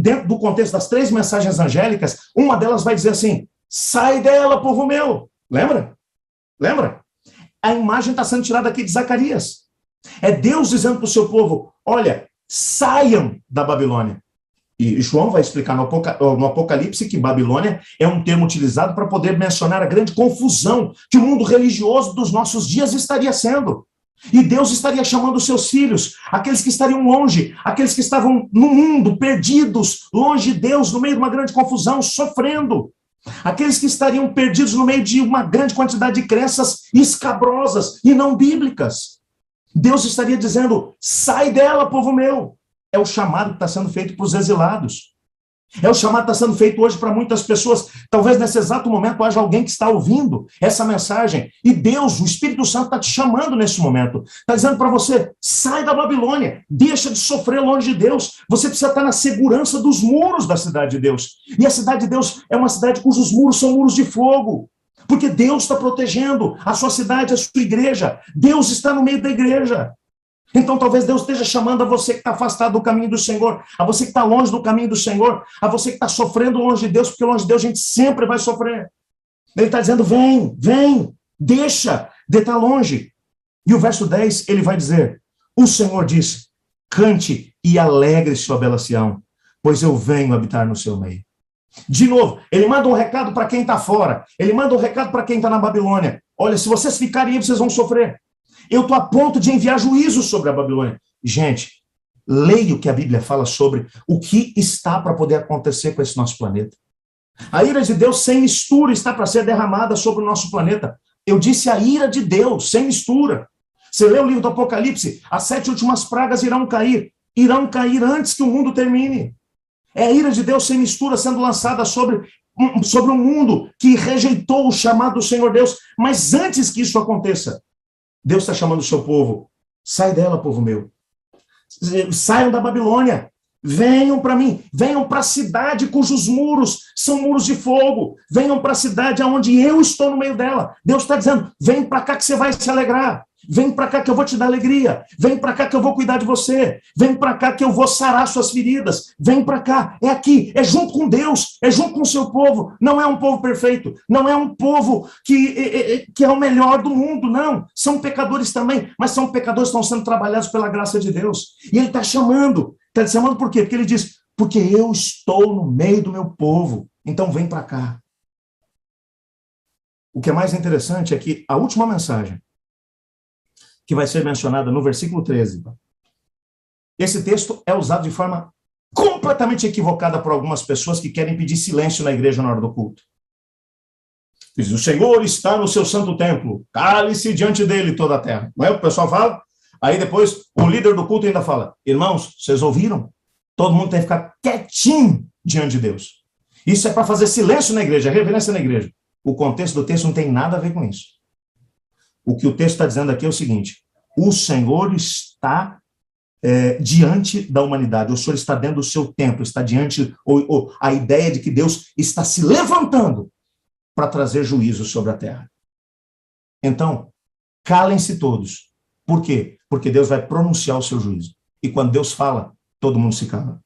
dentro do contexto das 3 mensagens angélicas, uma delas vai dizer assim, sai dela, povo meu. Lembra? Lembra? A imagem está sendo tirada aqui de Zacarias. É Deus dizendo para o seu povo, olha, saiam da Babilônia. E João vai explicar no Apocalipse que Babilônia é um termo utilizado para poder mencionar a grande confusão que o mundo religioso dos nossos dias estaria sendo. E Deus estaria chamando os seus filhos, aqueles que estariam longe, aqueles que estavam no mundo, perdidos, longe de Deus, no meio de uma grande confusão, sofrendo. Aqueles que estariam perdidos no meio de uma grande quantidade de crenças escabrosas e não bíblicas. Deus estaria dizendo, sai dela, povo meu. É o chamado que está sendo feito para os exilados. É o chamado que está sendo feito hoje para muitas pessoas. Talvez nesse exato momento haja alguém que está ouvindo essa mensagem. E Deus, o Espírito Santo, está te chamando nesse momento. Está dizendo para você, sai da Babilônia. Deixa de sofrer longe de Deus. Você precisa estar na segurança dos muros da cidade de Deus. E a cidade de Deus é uma cidade cujos muros são muros de fogo. Porque Deus está protegendo a sua cidade, a sua igreja. Deus está no meio da igreja. Então talvez Deus esteja chamando a você que está afastado do caminho do Senhor, a você que está longe do caminho do Senhor, a você que está sofrendo longe de Deus, porque longe de Deus a gente sempre vai sofrer. Ele está dizendo, vem, deixa de estar longe. E o verso 10, ele vai dizer, o Senhor diz, cante e alegre-se, ó bela Sião, pois eu venho habitar no seu meio. De novo, ele manda um recado para quem está fora, ele manda um recado para quem está na Babilônia. Olha, se vocês ficarem aí, vocês vão sofrer. Eu estou a ponto de enviar juízo sobre a Babilônia. Gente, leia o que a Bíblia fala sobre o que está para poder acontecer com esse nosso planeta. A ira de Deus sem mistura está para ser derramada sobre o nosso planeta. Eu disse a ira de Deus sem mistura. Você lê o livro do Apocalipse, as 7 últimas pragas irão cair antes que o mundo termine. É a ira de Deus sem mistura sendo lançada sobre um mundo que rejeitou o chamado do Senhor Deus. Mas antes que isso aconteça, Deus está chamando o seu povo, sai dela, povo meu. Saiam da Babilônia, venham para mim, venham para a cidade cujos muros são muros de fogo, venham para a cidade onde eu estou no meio dela. Deus está dizendo, vem para cá que você vai se alegrar, vem para cá que eu vou te dar alegria, vem para cá que eu vou cuidar de você, vem para cá que eu vou sarar suas feridas, vem para cá, é aqui, é junto com Deus, é junto com o seu povo. Não é um povo perfeito, não é um povo que é o melhor do mundo, não, são pecadores também, mas são pecadores que estão sendo trabalhados pela graça de Deus, e ele está chamando por quê? Porque ele diz, porque eu estou no meio do meu povo, então vem para cá. O que é mais interessante é que a última mensagem que vai ser mencionada no versículo 13. Esse texto é usado de forma completamente equivocada por algumas pessoas que querem pedir silêncio na igreja na hora do culto. Diz, o Senhor está no seu santo templo, cale-se diante dele toda a terra. Não é o que o pessoal fala? Aí depois o líder do culto ainda fala, irmãos, vocês ouviram? Todo mundo tem que ficar quietinho diante de Deus. Isso é para fazer silêncio na igreja, reverência na igreja. O contexto do texto não tem nada a ver com isso. O que o texto está dizendo aqui é o seguinte: o Senhor está diante da humanidade, o Senhor está dentro do seu tempo, está diante, a ideia de que Deus está se levantando para trazer juízo sobre a terra. Então, calem-se todos. Por quê? Porque Deus vai pronunciar o seu juízo. E quando Deus fala, todo mundo se cala.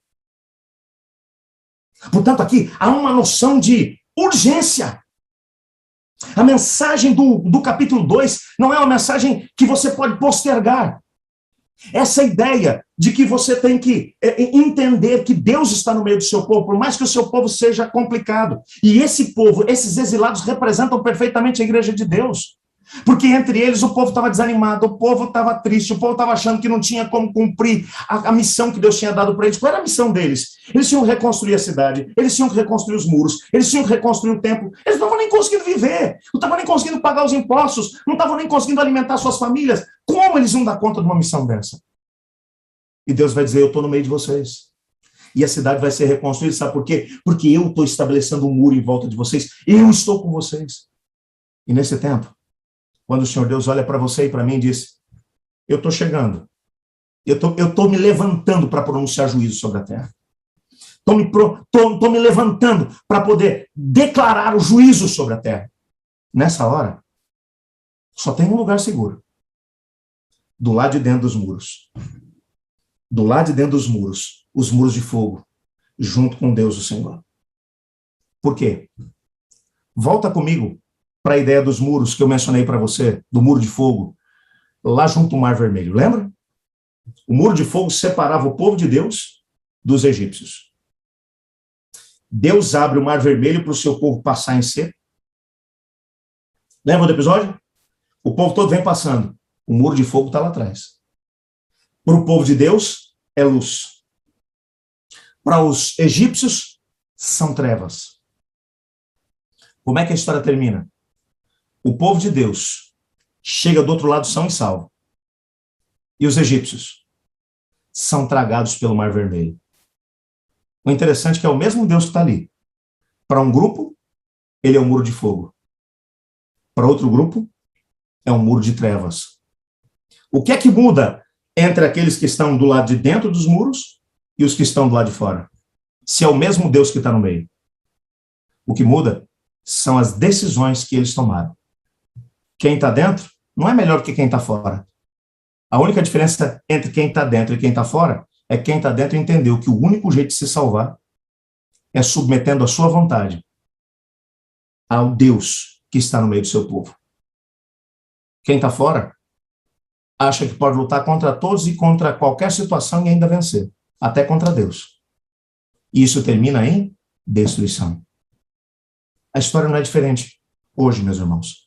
Portanto, aqui há uma noção de urgência. A mensagem do capítulo 2 não é uma mensagem que você pode postergar. Essa ideia de que você tem que entender que Deus está no meio do seu povo, por mais que o seu povo seja complicado. E esse povo, esses exilados, representam perfeitamente a igreja de Deus. Porque entre eles o povo estava desanimado, o povo estava triste, o povo estava achando que não tinha como cumprir a missão que Deus tinha dado para eles. Qual era a missão deles? Eles tinham que reconstruir a cidade, eles tinham que reconstruir os muros, eles tinham que reconstruir o templo. Eles não estavam nem conseguindo viver, não estavam nem conseguindo pagar os impostos, não estavam nem conseguindo alimentar suas famílias. Como eles iam dar conta de uma missão dessa? E Deus vai dizer: eu estou no meio de vocês. E a cidade vai ser reconstruída, sabe por quê? Porque eu estou estabelecendo um muro em volta de vocês, eu estou com vocês. E nesse tempo, quando o Senhor Deus olha para você e para mim e diz: eu estou chegando, eu estou me levantando para pronunciar juízo sobre a terra. Estou me levantando para poder declarar o juízo sobre a terra. Nessa hora, só tem um lugar seguro. Do lado de dentro dos muros. Do lado de dentro dos muros, os muros de fogo, junto com Deus, o Senhor. Por quê? Volta comigo para a ideia dos muros que eu mencionei para você, do muro de fogo, lá junto ao Mar Vermelho. Lembra? O muro de fogo separava o povo de Deus dos egípcios. Deus abre o Mar Vermelho para o seu povo passar em seco. Lembra do episódio? O povo todo vem passando. O muro de fogo está lá atrás. Para o povo de Deus, é luz. Para os egípcios, são trevas. Como é que a história termina? O povo de Deus chega do outro lado são e salvo. E os egípcios são tragados pelo Mar Vermelho. O interessante é que é o mesmo Deus que está ali. Para um grupo, ele é um muro de fogo. Para outro grupo, é um muro de trevas. O que é que muda entre aqueles que estão do lado de dentro dos muros e os que estão do lado de fora? Se é o mesmo Deus que está no meio. O que muda são as decisões que eles tomaram. Quem está dentro não é melhor que quem está fora. A única diferença entre quem está dentro e quem está fora é que quem está dentro entendeu que o único jeito de se salvar é submetendo a sua vontade ao Deus que está no meio do seu povo. Quem está fora acha que pode lutar contra todos e contra qualquer situação e ainda vencer, até contra Deus. E isso termina em destruição. A história não é diferente hoje, meus irmãos.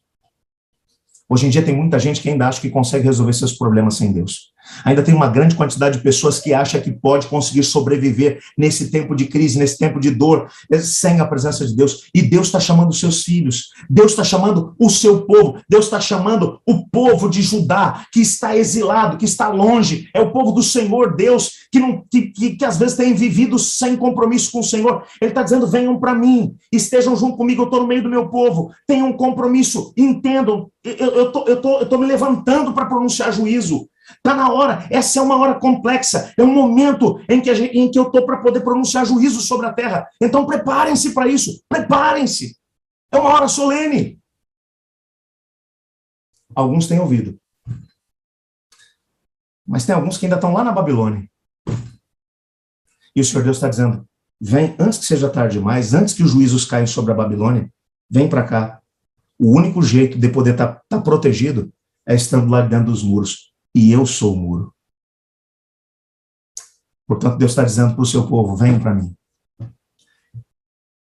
Hoje em dia tem muita gente que ainda acha que consegue resolver seus problemas sem Deus. Ainda tem uma grande quantidade de pessoas que acham que pode conseguir sobreviver nesse tempo de crise, nesse tempo de dor, sem a presença de Deus. E Deus está chamando os seus filhos, Deus está chamando o seu povo, Deus está chamando o povo de Judá, que está exilado, que está longe. É o povo do Senhor Deus, que às vezes tem vivido sem compromisso com o Senhor. Ele está dizendo: venham para mim, estejam junto comigo, eu estou no meio do meu povo, tenham um compromisso, entendam, eu estou me levantando para pronunciar juízo. Está na hora, essa é uma hora complexa, é um momento em que eu estou para poder pronunciar juízo sobre a terra. Então preparem-se para isso, preparem-se. É uma hora solene. Alguns têm ouvido, mas tem alguns que ainda estão lá na Babilônia. E o Senhor Deus está dizendo: vem antes que seja tarde demais, antes que os juízos caiam sobre a Babilônia, vem para cá. O único jeito de poder estar protegido é estando lá dentro dos muros. E eu sou o muro. Portanto, Deus está dizendo para o seu povo: venham para mim.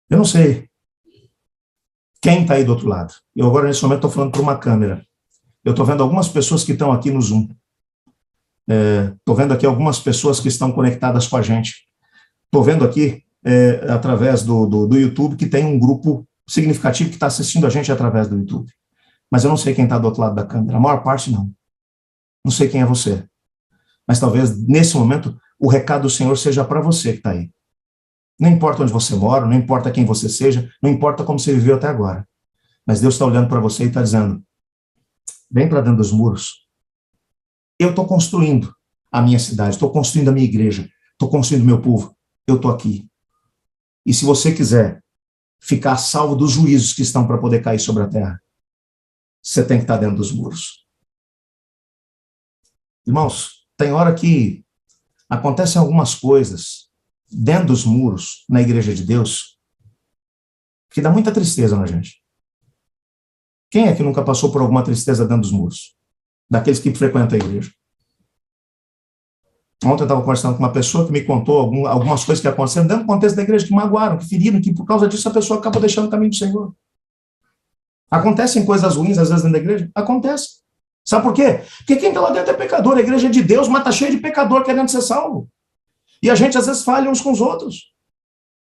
Eu não sei quem está aí do outro lado. Eu agora, nesse momento, estou falando para uma câmera. Eu estou vendo algumas pessoas que estão aqui no Zoom. Estou vendo aqui algumas pessoas que estão conectadas com a gente. Estou vendo aqui, através do YouTube, que tem um grupo significativo que está assistindo a gente através do YouTube. Mas eu não sei quem está do outro lado da câmera. A maior parte, não. Não sei quem é você, mas talvez nesse momento o recado do Senhor seja para você que está aí. Não importa onde você mora, não importa quem você seja, não importa como você viveu até agora. Mas Deus está olhando para você e está dizendo, vem para dentro dos muros. Eu estou construindo a minha cidade, estou construindo a minha igreja, estou construindo o meu povo. Eu estou aqui. E se você quiser ficar salvo dos juízos que estão para poder cair sobre a terra, você tem que estar dentro dos muros. Irmãos, tem hora que acontecem algumas coisas dentro dos muros, na igreja de Deus, que dá muita tristeza na gente. Quem é que nunca passou por alguma tristeza dentro dos muros? Daqueles que frequentam a igreja. Ontem eu estava conversando com uma pessoa que me contou algumas coisas que aconteceram dentro do contexto da igreja, que magoaram, que feriram, que por causa disso a pessoa acabou deixando o caminho do Senhor. Acontecem coisas ruins às vezes dentro da igreja? Acontece. Sabe por quê? Porque quem está lá dentro é pecador, a igreja é de Deus, mas está cheia de pecador querendo ser salvo. E a gente às vezes falha uns com os outros.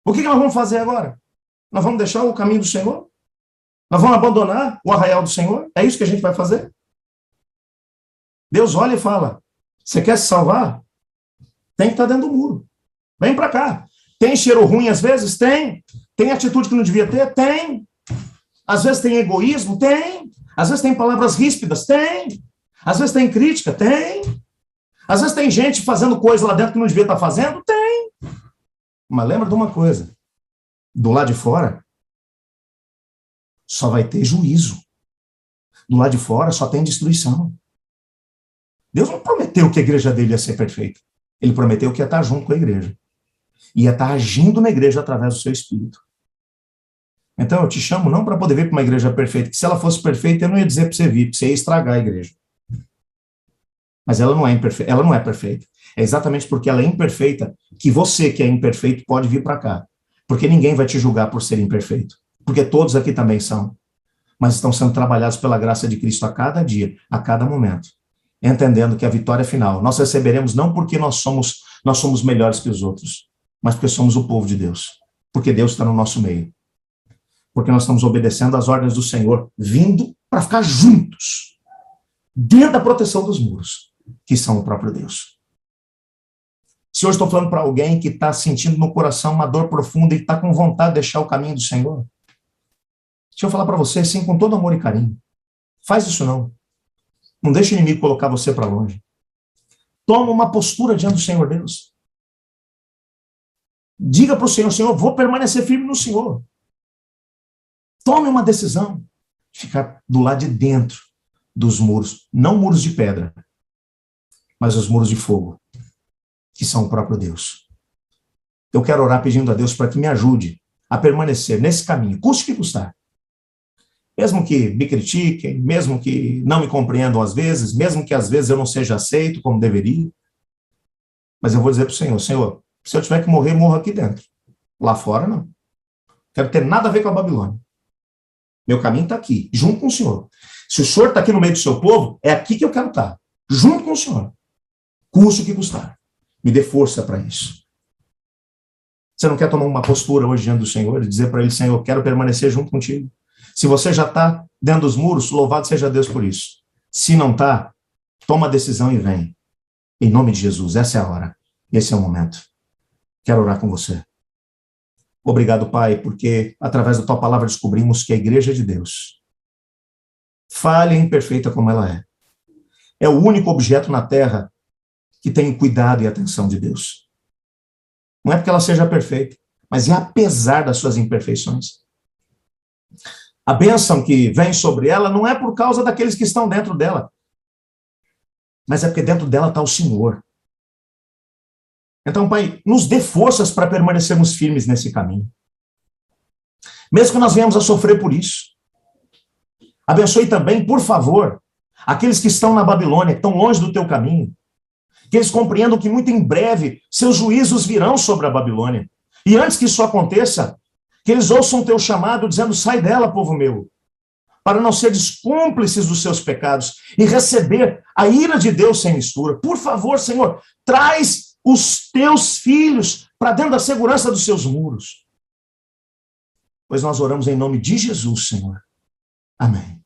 O que nós vamos fazer agora? Nós vamos deixar o caminho do Senhor? Nós vamos abandonar o arraial do Senhor? É isso que a gente vai fazer? Deus olha e fala, você quer se salvar? Tem que estar dentro do muro. Vem para cá. Tem cheiro ruim às vezes? Tem. Tem atitude que não devia ter? Tem. Às vezes tem egoísmo? Tem. Às vezes tem palavras ríspidas? Tem. Às vezes tem crítica? Tem. Às vezes tem gente fazendo coisa lá dentro que não devia estar fazendo? Tem. Mas lembra de uma coisa. Do lado de fora, só vai ter juízo. Do lado de fora, só tem destruição. Deus não prometeu que a igreja dele ia ser perfeita. Ele prometeu que ia estar junto com a igreja. Ia estar agindo na igreja através do seu espírito. Então eu te chamo não para poder vir para uma igreja perfeita, que se ela fosse perfeita, eu não ia dizer para você vir, porque você ia estragar a igreja. Mas ela não é perfeita. É exatamente porque ela é imperfeita que você, que é imperfeito, pode vir para cá. Porque ninguém vai te julgar por ser imperfeito. Porque todos aqui também são. Mas estão sendo trabalhados pela graça de Cristo a cada dia, a cada momento. Entendendo que a vitória final nós receberemos não porque nós somos melhores que os outros, mas porque somos o povo de Deus. Porque Deus está no nosso meio. Porque nós estamos obedecendo às ordens do Senhor, vindo para ficar juntos, dentro da proteção dos muros, que são o próprio Deus. Se hoje estou falando para alguém que está sentindo no coração uma dor profunda e está com vontade de deixar o caminho do Senhor, deixa eu falar para você, assim, com todo amor e carinho, faz isso não. Não deixe o inimigo colocar você para longe. Toma uma postura diante do Senhor Deus. Diga para o Senhor, Senhor, vou permanecer firme no Senhor. Tome uma decisão de ficar do lado de dentro dos muros, não muros de pedra, mas os muros de fogo, que são o próprio Deus. Eu quero orar pedindo a Deus para que me ajude a permanecer nesse caminho, custe o que custar. Mesmo que me critiquem, mesmo que não me compreendam às vezes, mesmo que às vezes eu não seja aceito como deveria, mas eu vou dizer para o Senhor, Senhor, se eu tiver que morrer, morro aqui dentro. Lá fora, não. Quero ter nada a ver com a Babilônia. Meu caminho está aqui, junto com o Senhor. Se o Senhor está aqui no meio do seu povo, é aqui que eu quero estar, junto com o Senhor. Custe o que custar. Me dê força para isso. Você não quer tomar uma postura hoje diante do Senhor e dizer para ele, Senhor, eu quero permanecer junto contigo. Se você já está dentro dos muros, louvado seja Deus por isso. Se não está, toma a decisão e vem. Em nome de Jesus, essa é a hora. Esse é o momento. Quero orar com você. Obrigado, Pai, porque através da Tua palavra descobrimos que a igreja de Deus, falha e imperfeita como ela é o único objeto na terra que tem o cuidado e a atenção de Deus. Não é porque ela seja perfeita, mas é apesar das suas imperfeições. A bênção que vem sobre ela não é por causa daqueles que estão dentro dela, mas é porque dentro dela está o Senhor. Então, Pai, nos dê forças para permanecermos firmes nesse caminho. Mesmo que nós venhamos a sofrer por isso. Abençoe também, por favor, aqueles que estão na Babilônia, que estão longe do teu caminho, que eles compreendam que muito em breve seus juízos virão sobre a Babilônia. E antes que isso aconteça, que eles ouçam o teu chamado dizendo, sai dela, povo meu, para não seres cúmplices dos seus pecados e receber a ira de Deus sem mistura. Por favor, Senhor, traz os teus filhos para dentro da segurança dos seus muros. Pois nós oramos em nome de Jesus, Senhor. Amém.